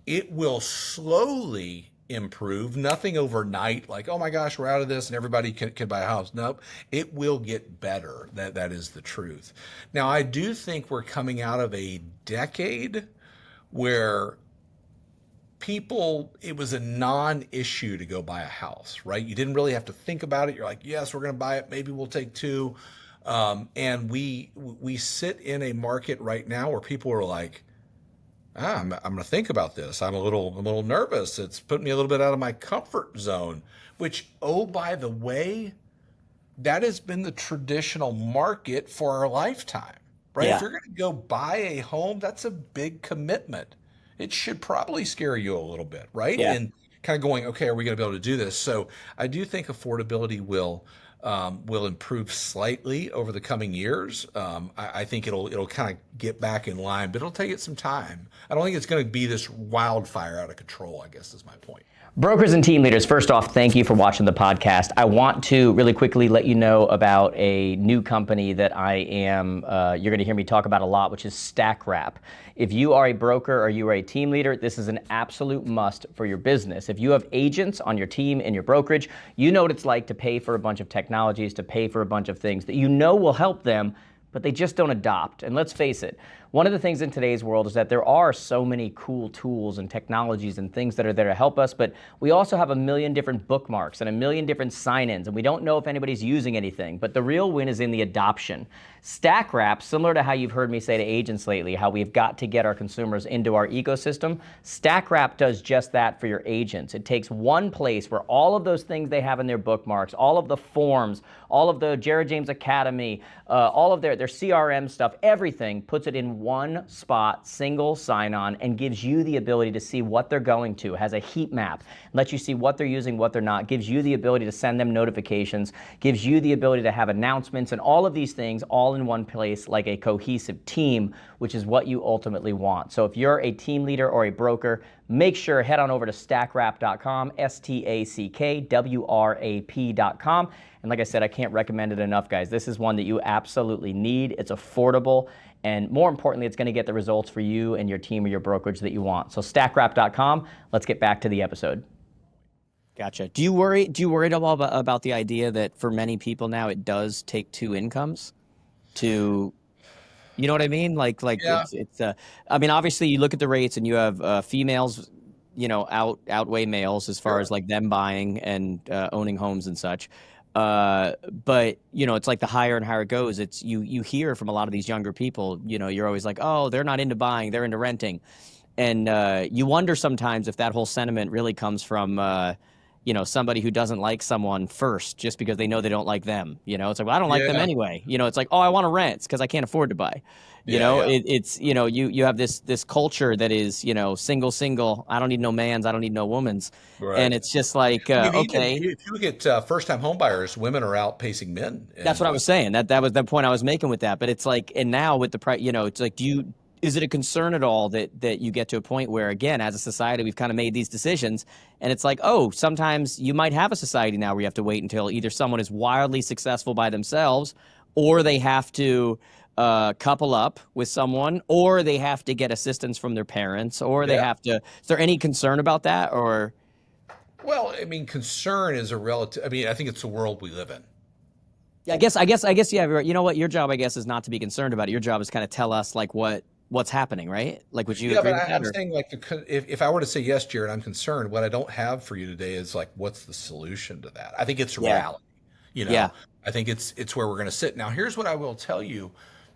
it will slowly improve. Nothing overnight, like, oh my gosh, we're out of this and everybody can buy a house. Nope. It will get better. That is the truth. Now, I do think we're coming out of a decade where it was a non-issue to go buy a house, right? You didn't really have to think about it. You're like, yes, we're going to buy it. Maybe we'll take two. And we sit in a market right now where people are like, I'm going to think about this. I'm a little nervous. It's putting me a little bit out of my comfort zone, which, oh, by the way, that has been the traditional market for our lifetime, right? Yeah. If you're going to go buy a home, that's a big commitment. It should probably scare you a little bit, right? Yeah. And kind of going, okay, are we going to be able to do this? So I do think affordability will improve slightly over the coming years. I think it'll kind of get back in line, but it'll take it some time. I don't think it's going to be this wildfire out of control, I guess is my point. Brokers and team leaders, first off, thank you for watching the podcast. I want to really quickly let you know about a new company that you're going to hear me talk about a lot, which is StackWrap. If you are a broker or you are a team leader, this is an absolute must for your business. If you have agents on your team in your brokerage, you know what it's like to pay for a bunch of technologies, to pay for a bunch of things that you know will help them, but they just don't adopt. And let's face it, one of the things in today's world is that there are so many cool tools and technologies and things that are there to help us, but we also have a million different bookmarks and a million different sign-ins, and we don't know if anybody's using anything, but the real win is in the adoption. StackWrap, similar to how you've heard me say to agents lately, how we've got to get our consumers into our ecosystem, StackWrap does just that for your agents. It takes one place where all of those things they have in their bookmarks, all of the forms, all of the Jared James Academy, all of their CRM stuff, everything, puts it in one spot, single sign-on, and gives you the ability to see what they're going to, has a heat map, lets you see what they're using, what they're not, gives you the ability to send them notifications, gives you the ability to have announcements, and all of these things all in one place like a cohesive team, which is what you ultimately want. So if you're a team leader or a broker, make sure head on over to stackwrap.com, STACKWRAP.com. And like I said, I can't recommend it enough, guys. This is one that you absolutely need. It's affordable. And more importantly, it's going to get the results for you and your team or your brokerage that you want. So stackwrap.com. Let's get back to the episode. Gotcha. Do you worry at all about the idea that for many people now it does take two incomes to, you know what I mean? Like Yeah. it's I mean, obviously you look at the rates and you have females, outweigh males as far as like them buying and owning homes and such. But it's like the higher and higher it goes, it's you hear from a lot of these younger people, you're always like, oh, they're not into buying, they're into renting. And you wonder sometimes if that whole sentiment really comes from, somebody who doesn't like someone first just because they know they don't like them. It's like, well, I don't like them anyway. It's like, oh, I want to rent. It's because I can't afford to buy. You have this culture that is, single. I don't need no mans. I don't need no woman's. Right. And it's just like, okay. If you look at first-time homebuyers, women are outpacing men. That's what I was saying. That was the point I was making with that. But it's like, and now with the price, it's like, is it a concern at all that you get to a point where, again, as a society, we've kind of made these decisions, and it's like, oh, sometimes you might have a society now where you have to wait until either someone is wildly successful by themselves, or they have to couple up with someone, or they have to get assistance from their parents, or they have to. Is there any concern about that, or? Well, I mean, concern is a relative. I mean, I think it's the world we live in. Yeah, I guess. Yeah, you know what? Your job, I guess, is not to be concerned about it. Your job is kind of tell us like what's happening, right? Like, would you agree with that? I'm saying, like, if I were to say yes, Jared, I'm concerned. What I don't have for you today is like, what's the solution to that? I think it's reality. I think it's where we're going to sit. Now, here's what I will tell you.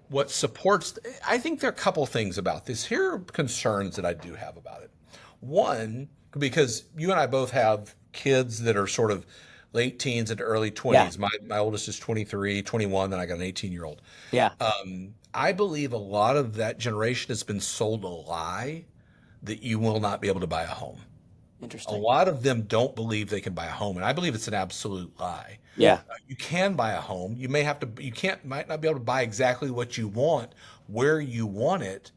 What supports? I think there are a couple things about this. Here are concerns that I do have about it. One, because you and I both have kids that are sort of late teens into early 20s. My oldest is 23, 21, then I got an 18-year-old. Yeah. I believe a lot of that generation has been sold a lie that you will not be able to buy a home. A Interesting. lot of them don't believe they can buy a home, and I believe it's an absolute lie. Yeah. You can buy a home. You might not be able to buy exactly what you want, where you want it,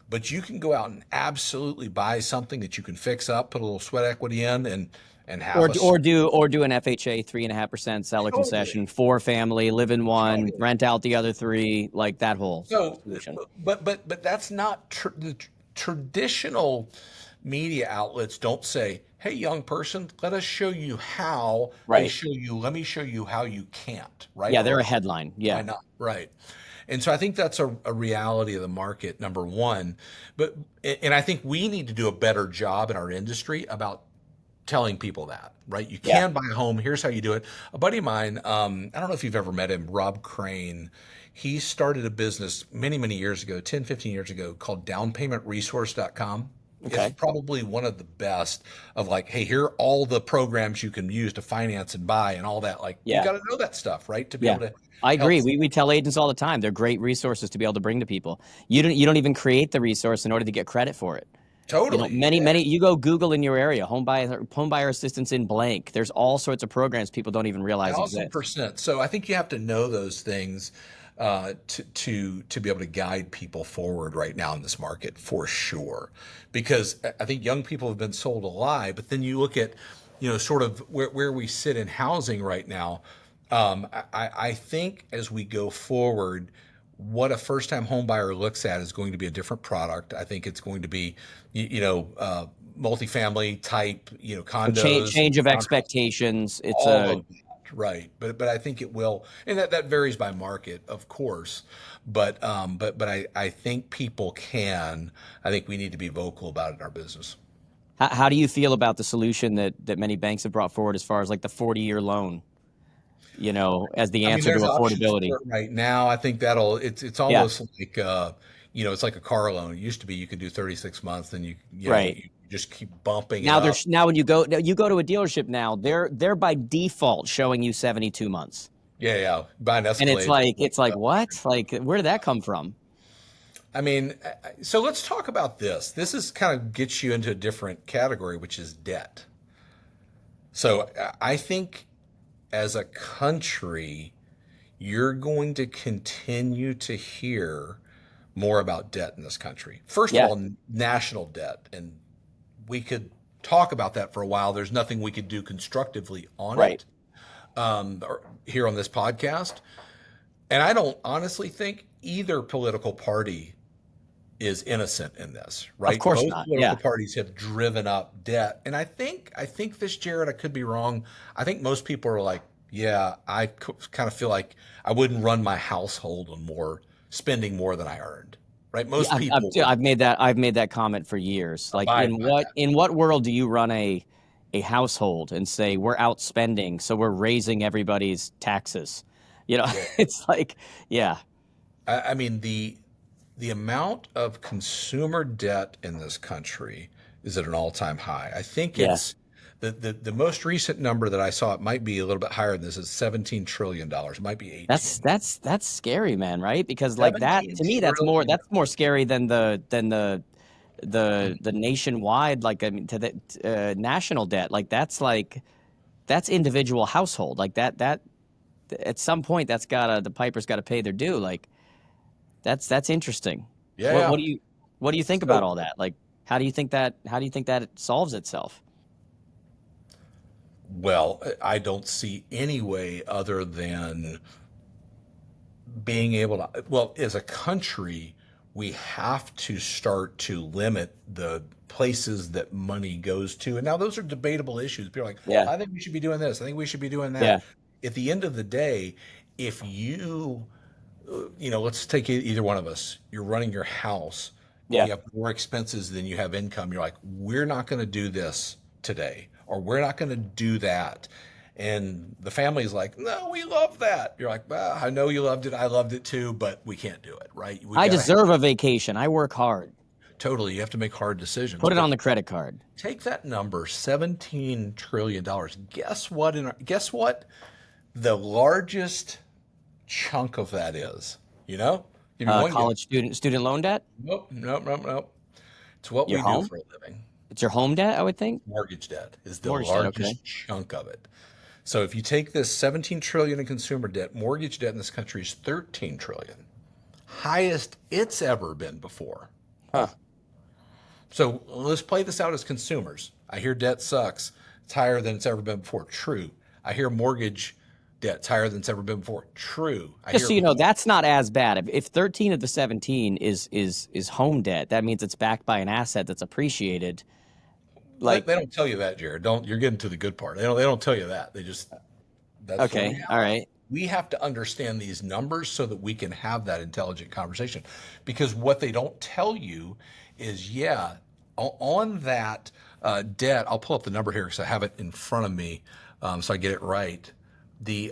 but you can go out and absolutely buy something that you can fix up, put a little sweat equity in, and have Or do an FHA 3.5% seller concession, 4 family, live in one, rent out the other 3, like that whole solution. But that's not the traditional media outlets don't say, "Hey, young person, let us show you how." Right. Let me show you how you can't. Right. Yeah, they're a headline. Yeah. Why not? Right. And so I think that's a reality of the market, number one. And I think we need to do a better job in our industry about telling people that, right? You can buy a home. Here's how you do it. A buddy of mine, I don't know if you've ever met him, Rob Crane. He started a business many, many years ago, 10, 15 years ago, called downpaymentresource.com. Okay. It's probably one of the best of like, hey, here are all the programs you can use to finance and buy and all that. Like, you got to know that stuff, right? To be able to. I agree. We tell agents all the time, they're great resources to be able to bring to people. You don't even create the resource in order to get credit for it. Totally. Many, you go Google in your area, home buyer assistance in blank. There's all sorts of programs people don't even realize exist. 1,000%. So I think you have to know those things to be able to guide people forward right now in this market for sure. Because I think young people have been sold a lie, but then you look at, sort of where we sit in housing right now. I think as we go forward, what a first-time home buyer looks at is going to be a different product. I think it's going to be, multifamily type, condos. Change of expectations. It's right. But I think it will, and that varies by market, of course. But I think I think we need to be vocal about it in our business. How do you feel about the solution that many banks have brought forward as far as like the 40-year loan? As the answer to affordability right now. I think it's almost like, it's like a car loan. It used to be you could do 36 months, then you just keep bumping. Now when you go to a dealership now, they're by default showing you 72 months. Yeah. Buy an Escalade. And it's like what? Like, where did that come from? I mean, so let's talk about this. This is kind of gets you into a different category, which is debt. So I think as a country, you're going to continue to hear more about debt in this country. First of all, national debt. And we could talk about that for a while. There's nothing we could do constructively on it here on this podcast. And I don't honestly think either political party is innocent in this, right? Of course Both not. political parties have driven up debt. And I think this, Jared, I could be wrong. I think most people are like, yeah, I kind of feel like I wouldn't run my household on spending more than I earned, right? Most people. I've made that comment for years. Like, in what world do you run a household and say we're outspending, so we're raising everybody's taxes? It's like, I mean, the amount of consumer debt in this country is at an all-time high. I think it's the most recent number that I saw. It might be a little bit higher than this. Is $17 trillion. It might be 18. That's scary, man. Right? Because like that to me, that's more scary than the nationwide, like, I mean, to the national debt. Like that's individual household. Like that at some point the piper's got to pay their due. Like that's interesting. Yeah. What do you think about all that? Like, how do you think that it solves itself? Well, I don't see any way other than being able to. Well, as a country, we have to start to limit the places that money goes to. And now those are debatable issues. People are like, I think we should be doing this. I think we should be doing that. Yeah. At the end of the day, if you, let's take either one of us, you're running your house, you have more expenses than you have income. You're like, we're not going to do this today, or we're not going to do that. And the family's like, no, we love that. You're like, well, I know you loved it. I loved it too, but we can't do it, right? I deserve a vacation. I work hard. Totally. You have to make hard decisions. Put it But on the credit card. take that number, $17 trillion. Guess what? Guess what? The largest chunk of that is. You know? Give me one guess. College student loan debt. Nope. Nope. Nope. Nope. It's what Your we home? do for a living. It's your home debt, I would think. Mortgage debt is the Mortgage debt, largest okay. chunk of it. So if you take this 17 trillion in consumer debt, mortgage debt in this country is 13 trillion. Highest it's ever been before. Huh. So let's play this out as consumers. I hear debt sucks. It's higher than it's ever been before. True. I hear mortgage debt's higher than it's ever been before. True. Just so you know, that's not as bad. If 13 of the 17 is home debt, that means it's backed by an asset that's appreciated. Like, they don't tell you that, Jared. You're getting to the good part. They don't tell you that. That's okay, all right. We have to understand these numbers so that we can have that intelligent conversation. Because what they don't tell you is, on that debt, I'll pull up the number here because I have it in front of me, so I get it right. The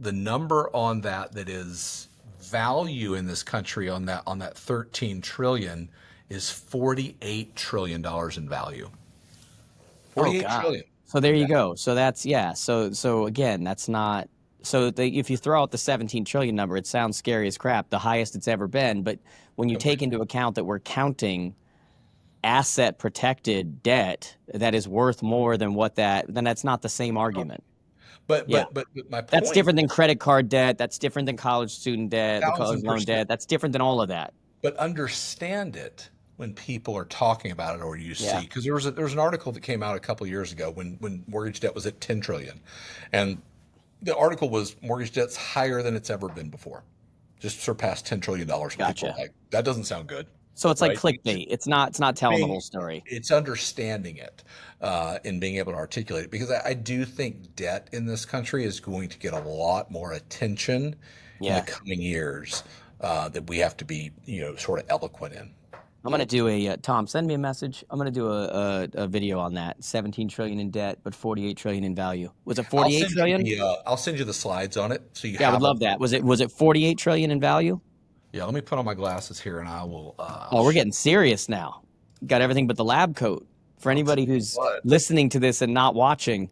number on that is value in this country on that 13 trillion is $48 trillion in value. 48 trillion. So there you go. So that's So again, that's not. So if you throw out the 17 trillion number, it sounds scary as crap, the highest it's ever been. But when you take into account that we're counting asset protected debt that is worth more than then that's not the same argument. But my point, that's different than credit card debt. That's different than college student debt, the college loan debt. That's different than all of that. But understand it when people are talking about it, or you see, because there was an article that came out a couple of years ago when mortgage debt was at 10 trillion, and the article was mortgage debt's higher than it's ever been before, just surpassed $10 trillion. Gotcha. Like, that doesn't sound good. So it's like clickbait. It's not telling the whole story. It's understanding it and being able to articulate it, because I do think debt in this country is going to get a lot more attention in the coming years that we have to be, sort of eloquent in. I'm going to do Tom, send me a message. I'm going to do a video on that. 17 trillion in debt, but 48 trillion in value. Was it 48 trillion? I'll send you the slides on it. So I would love that. Was it 48 trillion in value? Yeah, let me put on my glasses here and I will. We're getting serious now. Got everything but the lab coat. For anybody who's listening to this and not watching,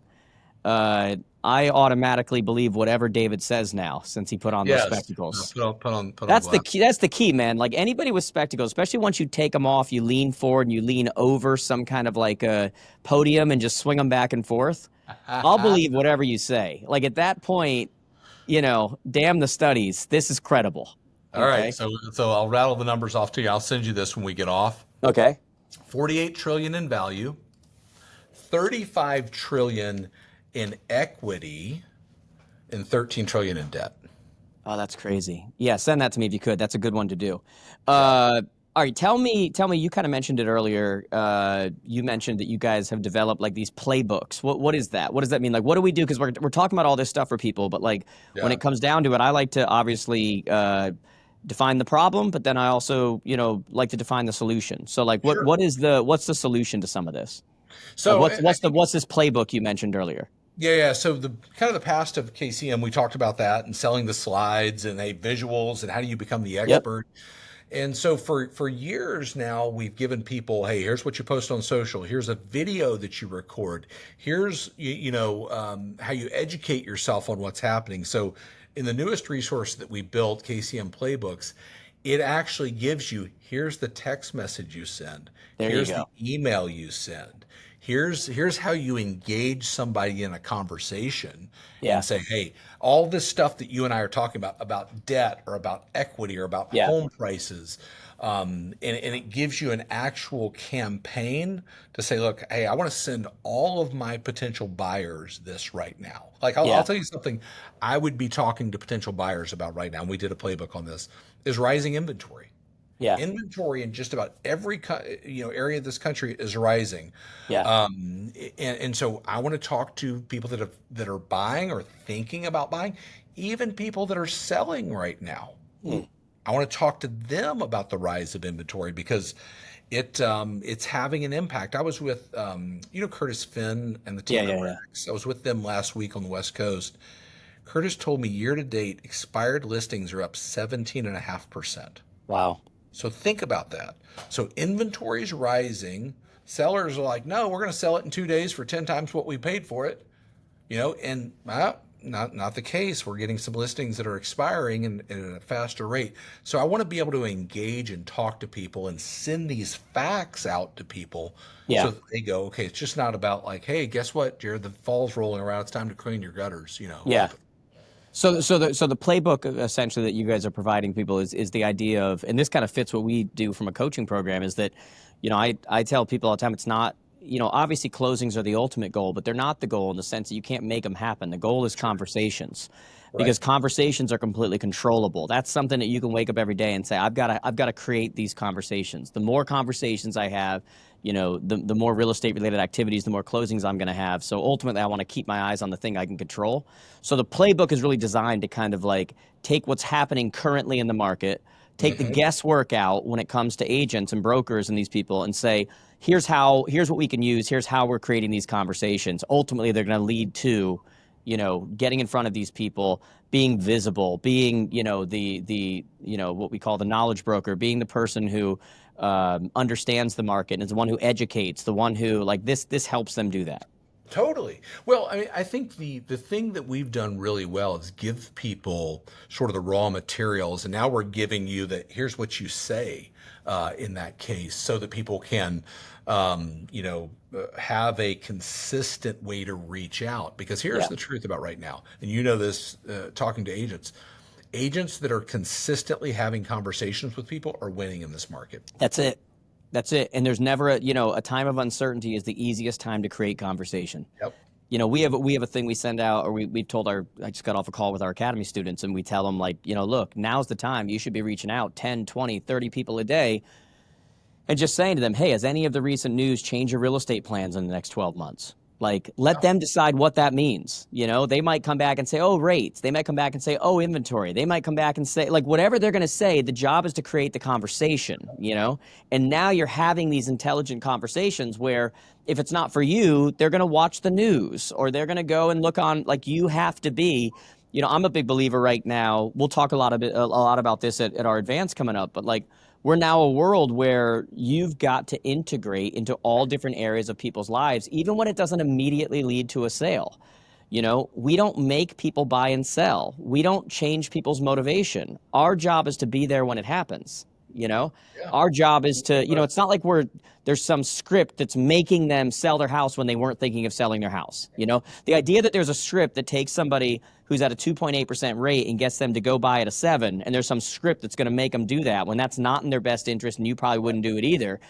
I automatically believe whatever David says now, since he put on those spectacles. Put on that's the key. That's the key, man. Like anybody with spectacles, especially once you take them off, you lean forward and you lean over some kind of like a podium and just swing them back and forth. I'll believe whatever you say. Like at that point, damn the studies. This is credible. All right. So I'll rattle the numbers off to you. I'll send you this when we get off. Okay. 48 trillion in value, 35 trillion in equity, and 13 trillion in debt. Oh, that's crazy. Yeah, send that to me if you could. That's a good one to do. All right, tell me, you kind of mentioned it earlier. You mentioned that you guys have developed like these playbooks. What is that? What does that mean? Like, what do we do? Because we're talking about all this stuff for people, but like when it comes down to it, I like to obviously define the problem, but then I also, like to define the solution. So like what's the solution to some of this? So what's this playbook you mentioned earlier? Yeah. So the past of KCM, we talked about that and selling the slides and visuals and how do you become the expert. Yep. And so for years now, we've given people, hey, here's what you post on social. Here's a video that you record. Here's, how you educate yourself on what's happening. So in the newest resource that we built, KCM Playbooks, it actually gives you, here's the text message you send. Here's the email you send. Here's how you engage somebody in a conversation and say, hey, all this stuff that you and I are talking about debt or about equity or about home prices, and it gives you an actual campaign to say, look, hey, I want to send all of my potential buyers this right now. Like I'll tell you something I would be talking to potential buyers about right now, and we did a playbook on this, is rising inventory. Yeah, inventory in just about every area of this country is rising. Yeah, and so I want to talk to people that are buying or thinking about buying, even people that are selling right now. I want to talk to them about the rise of inventory because it's having an impact. I was with Curtis Finn and the team at Rex. I was with them last week on the West Coast. Curtis told me year to date expired listings are up 17.5%. Wow. So think about that. So inventory is rising. Sellers are like, no, we're going to sell it in 2 days for 10 times what we paid for it. And not the case. We're getting some listings that are expiring and at a faster rate. So I want to be able to engage and talk to people and send these facts out to people so that they go, okay, it's just not about like, hey, guess what, Jared, the fall's rolling around. It's time to clean your gutters, Yeah. So the playbook essentially that you guys are providing people is the idea of, and this kind of fits what we do from a coaching program, is that, I tell people all the time, it's not, obviously closings are the ultimate goal, but they're not the goal in the sense that you can't make them happen. The goal is conversations, because conversations are completely controllable. That's something that you can wake up every day and say, I've got to create these conversations. The more conversations I have, the more real estate related activities, the more closings I'm going to have. So ultimately I want to keep my eyes on the thing I can control. So the playbook is really designed to kind of like take what's happening currently in the market, take the guesswork out when it comes to agents and brokers and these people, and say, here's what we can use. Here's how we're creating these conversations. Ultimately, they're going to lead to, getting in front of these people, being visible, being, the what we call the knowledge broker, being the person who understands the market and is the one who educates, the one who this helps them do that. Totally. Well, I mean, I think the thing that we've done really well is give people sort of the raw materials, and now we're giving you here's what you say in that case, so that people can, have a consistent way to reach out. Because here's the truth about right now, and this, talking to agents that are consistently having conversations with people are winning in this market. That's it. And there's never a time of uncertainty is the easiest time to create conversation. Yep. We have a thing we send out, or we've told I just got off a call with our academy students, and we tell them look, now's the time. You should be reaching out 10, 20, 30 people a day and just saying to them, hey, has any of the recent news changed your real estate plans in the next 12 months? Let them decide what that means. They might come back and say, oh, rates. They might come back and say, oh, inventory. They might come back and say, whatever they're going to say, the job is to create the conversation, And now you're having these intelligent conversations where if it's not for you, they're going to watch the news, or they're going to go and look on, you have to be, I'm a big believer right now. We'll talk a lot about this at our advance coming up, but we're now a world where you've got to integrate into all different areas of people's lives, even when it doesn't immediately lead to a sale. We don't make people buy and sell. We don't change people's motivation. Our job is to be there when it happens. Our job is to, it's not like there's some script that's making them sell their house when they weren't thinking of selling their house. The idea that there's a script that takes somebody who's at a 2.8% rate and gets them to go buy at a 7, and there's some script that's going to make them do that when that's not in their best interest, and you probably wouldn't do it either.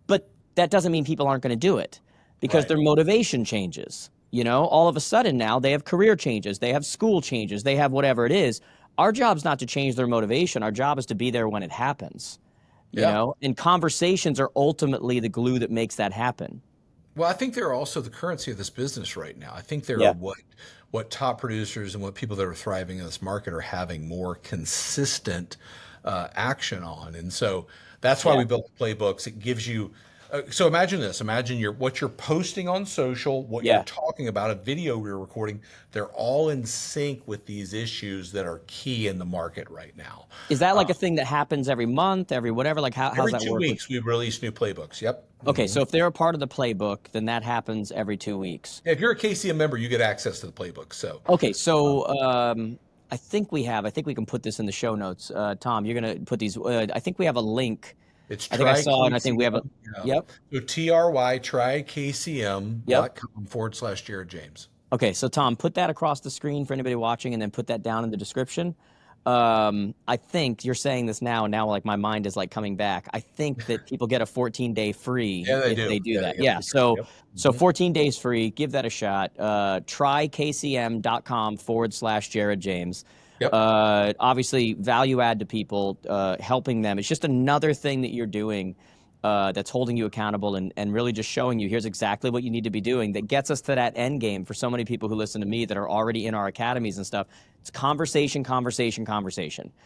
But that doesn't mean people aren't going to do it, because their motivation changes. All of a sudden now they have career changes, they have school changes, they have whatever it is. Our job's not to change their motivation. Our job is to be there when it happens, and conversations are ultimately the glue that makes that happen. Well, I think they're also the currency of this business right now. I think they're what top producers and what people that are thriving in this market are having more consistent action on. And so that's why we built the playbooks. It gives you, so imagine this, imagine what you're posting on social, what you're talking about, a video you're recording, they're all in sync with these issues that are key in the market right now. Is that a thing that happens every month, every whatever? How's that work? Every 2 weeks we release new playbooks. Yep. Okay, so if they're a part of the playbook, then that happens every 2 weeks. If you're a KCM member, you get access to the playbook. So okay, so I think we can put this in the show notes. Tom, you're gonna put these. I think we have a link. I think I saw it, and I think we have a. Yep. So trykcm.com/Jared James. Okay, so Tom, put that across the screen for anybody watching, and then put that down in the description. I think you're saying this now, and now my mind is coming back. I think that people get a 14-day free if they do that. Yeah. So 14 days free. Give that a shot. Trykcm.com/Jared James. Yep. Obviously, value add to people, helping them. It's just another thing that you're doing that's holding you accountable and really just showing you here's exactly what you need to be doing, that gets us to that end game for so many people who listen to me that are already in our academies and stuff. It's conversation.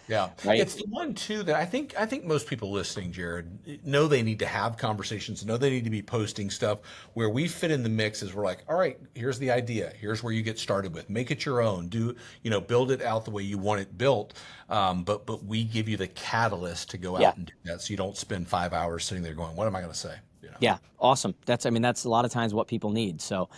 Yeah. Right? It's the one too that I think most people listening, Jared, know they need to have conversations, know they need to be posting stuff. Where we fit in the mix is we're like, all right, here's the idea. Here's where you get started with. Make it your own. Build it out the way you want it built. But we give you the catalyst to go out and do that, so you don't spend 5 hours sitting there going, what am I going to say? Yeah, awesome. That's a lot of times what people need. So,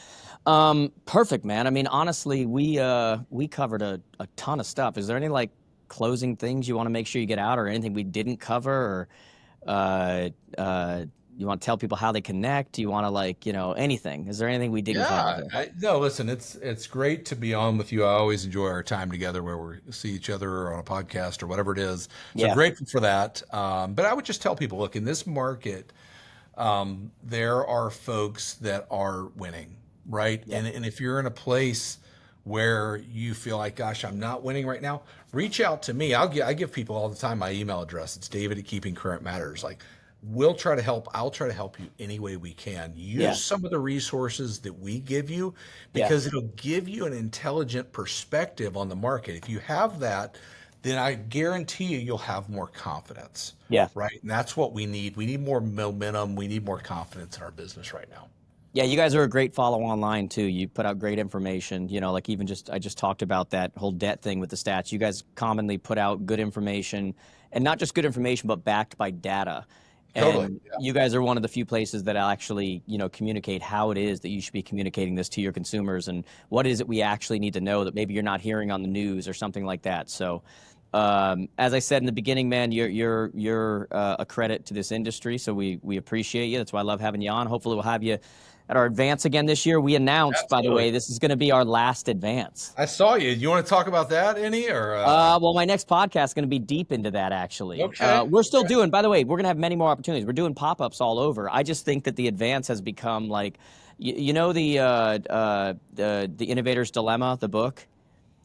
perfect, man. I mean, honestly, we covered a ton of stuff. Is there any like closing things you want to make sure you get out, or anything we didn't cover, or you want to tell people how they connect? Do you want to anything? Is there anything we didn't cover? No, listen, it's great to be on with you. I always enjoy our time together where we see each other on a podcast or whatever it is. So I'm grateful for that. But I would just tell people, look, in this market, there are folks that are winning, right? Yeah. And if you're in a place where you feel like, gosh, I'm not winning right now, reach out to me. I give people all the time my email address. It's David@KeepingCurrentMatters. We'll try to help. I'll try to help you any way we can. Use some of the resources that we give you, because it'll give you an intelligent perspective on the market. If you have that, then I guarantee you'll have more confidence. Yeah. Right. And that's what we need. We need more momentum. We need more confidence in our business right now. Yeah, you guys are a great follow online too. You put out great information. I just talked about that whole debt thing with the stats. You guys commonly put out good information, and not just good information, but backed by data. And totally. You guys are one of the few places that actually, communicate how it is that you should be communicating this to your consumers, and what is it we actually need to know that maybe you're not hearing on the news or something like that. So, as I said in the beginning, man, you're a credit to this industry. So we appreciate you. That's why I love having you on. Hopefully we'll have you at our advance again this year. We announced, by the way, this is going to be our last advance. I saw you. You want to talk about that any or? Well, my next podcast is going to be deep into that, actually. Okay. We're still doing, by the way, we're going to have many more opportunities. We're doing pop-ups all over. I just think that the advance has become like, the Innovator's Dilemma, the book?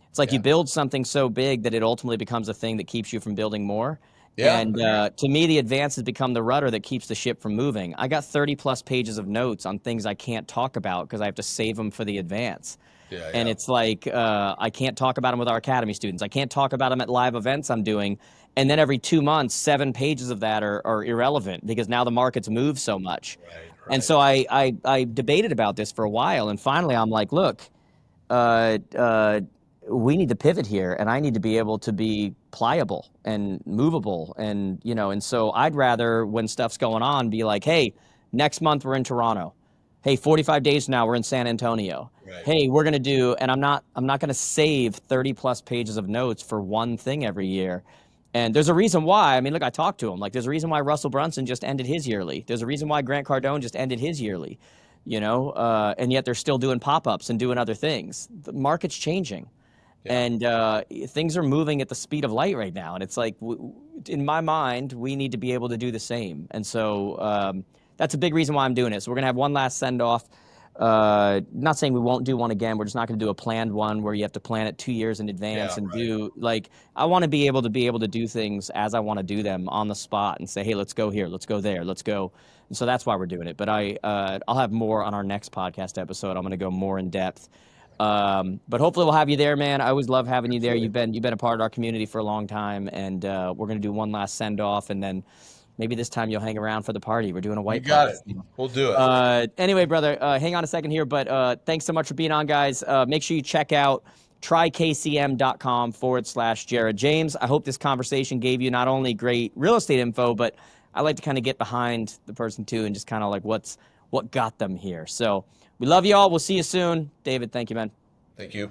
It's like you build something so big that it ultimately becomes a thing that keeps you from building more. Yeah. And to me, the advance has become the rudder that keeps the ship from moving. I got 30 plus pages of notes on things I can't talk about because I have to save them for the advance. Yeah, and it's like, I can't talk about them with our academy students. I can't talk about them at live events I'm doing. And then every 2 months, 7 pages of that are irrelevant because now the market's moved so much. Right. And so I debated about this for a while. And finally, I'm like, look, we need to pivot here, and I need to be able to be pliable and movable. And, and so I'd rather, when stuff's going on, be like, hey, next month we're in Toronto. Hey, 45 days from now we're in San Antonio. Right. Hey, we're going to do, and I'm not going to save 30 plus pages of notes for one thing every year. And there's a reason why. I mean, look, I talked to him. Like, there's a reason why Russell Brunson just ended his yearly. There's a reason why Grant Cardone just ended his yearly, and yet they're still doing pop-ups and doing other things. The market's changing. Yeah. And things are moving at the speed of light right now. And it's like, in my mind, we need to be able to do the same. And so that's a big reason why I'm doing it. So we're going to have one last send-off. Not saying we won't do one again. We're just not going to do a planned one where you have to plan it 2 years in advance do I want to be able to do things as I want to do them on the spot and say, hey, let's go here, let's go there, let's go. And so that's why we're doing it. But I'll have more on our next podcast episode. I'm going to go more in depth. But hopefully we'll have you there, man. I always love having you there. You've been a part of our community for a long time, and we're going to do one last send off, and then maybe this time you'll hang around for the party. We're doing a white party. You got it. We'll do it. Anyway, brother, hang on a second here, but thanks so much for being on, guys. Make sure you check out trykcm.com/Jared James. I hope this conversation gave you not only great real estate info, but I like to kind of get behind the person too, and just kind of like what got them here. So we love you all. We'll see you soon. David, thank you, man. Thank you.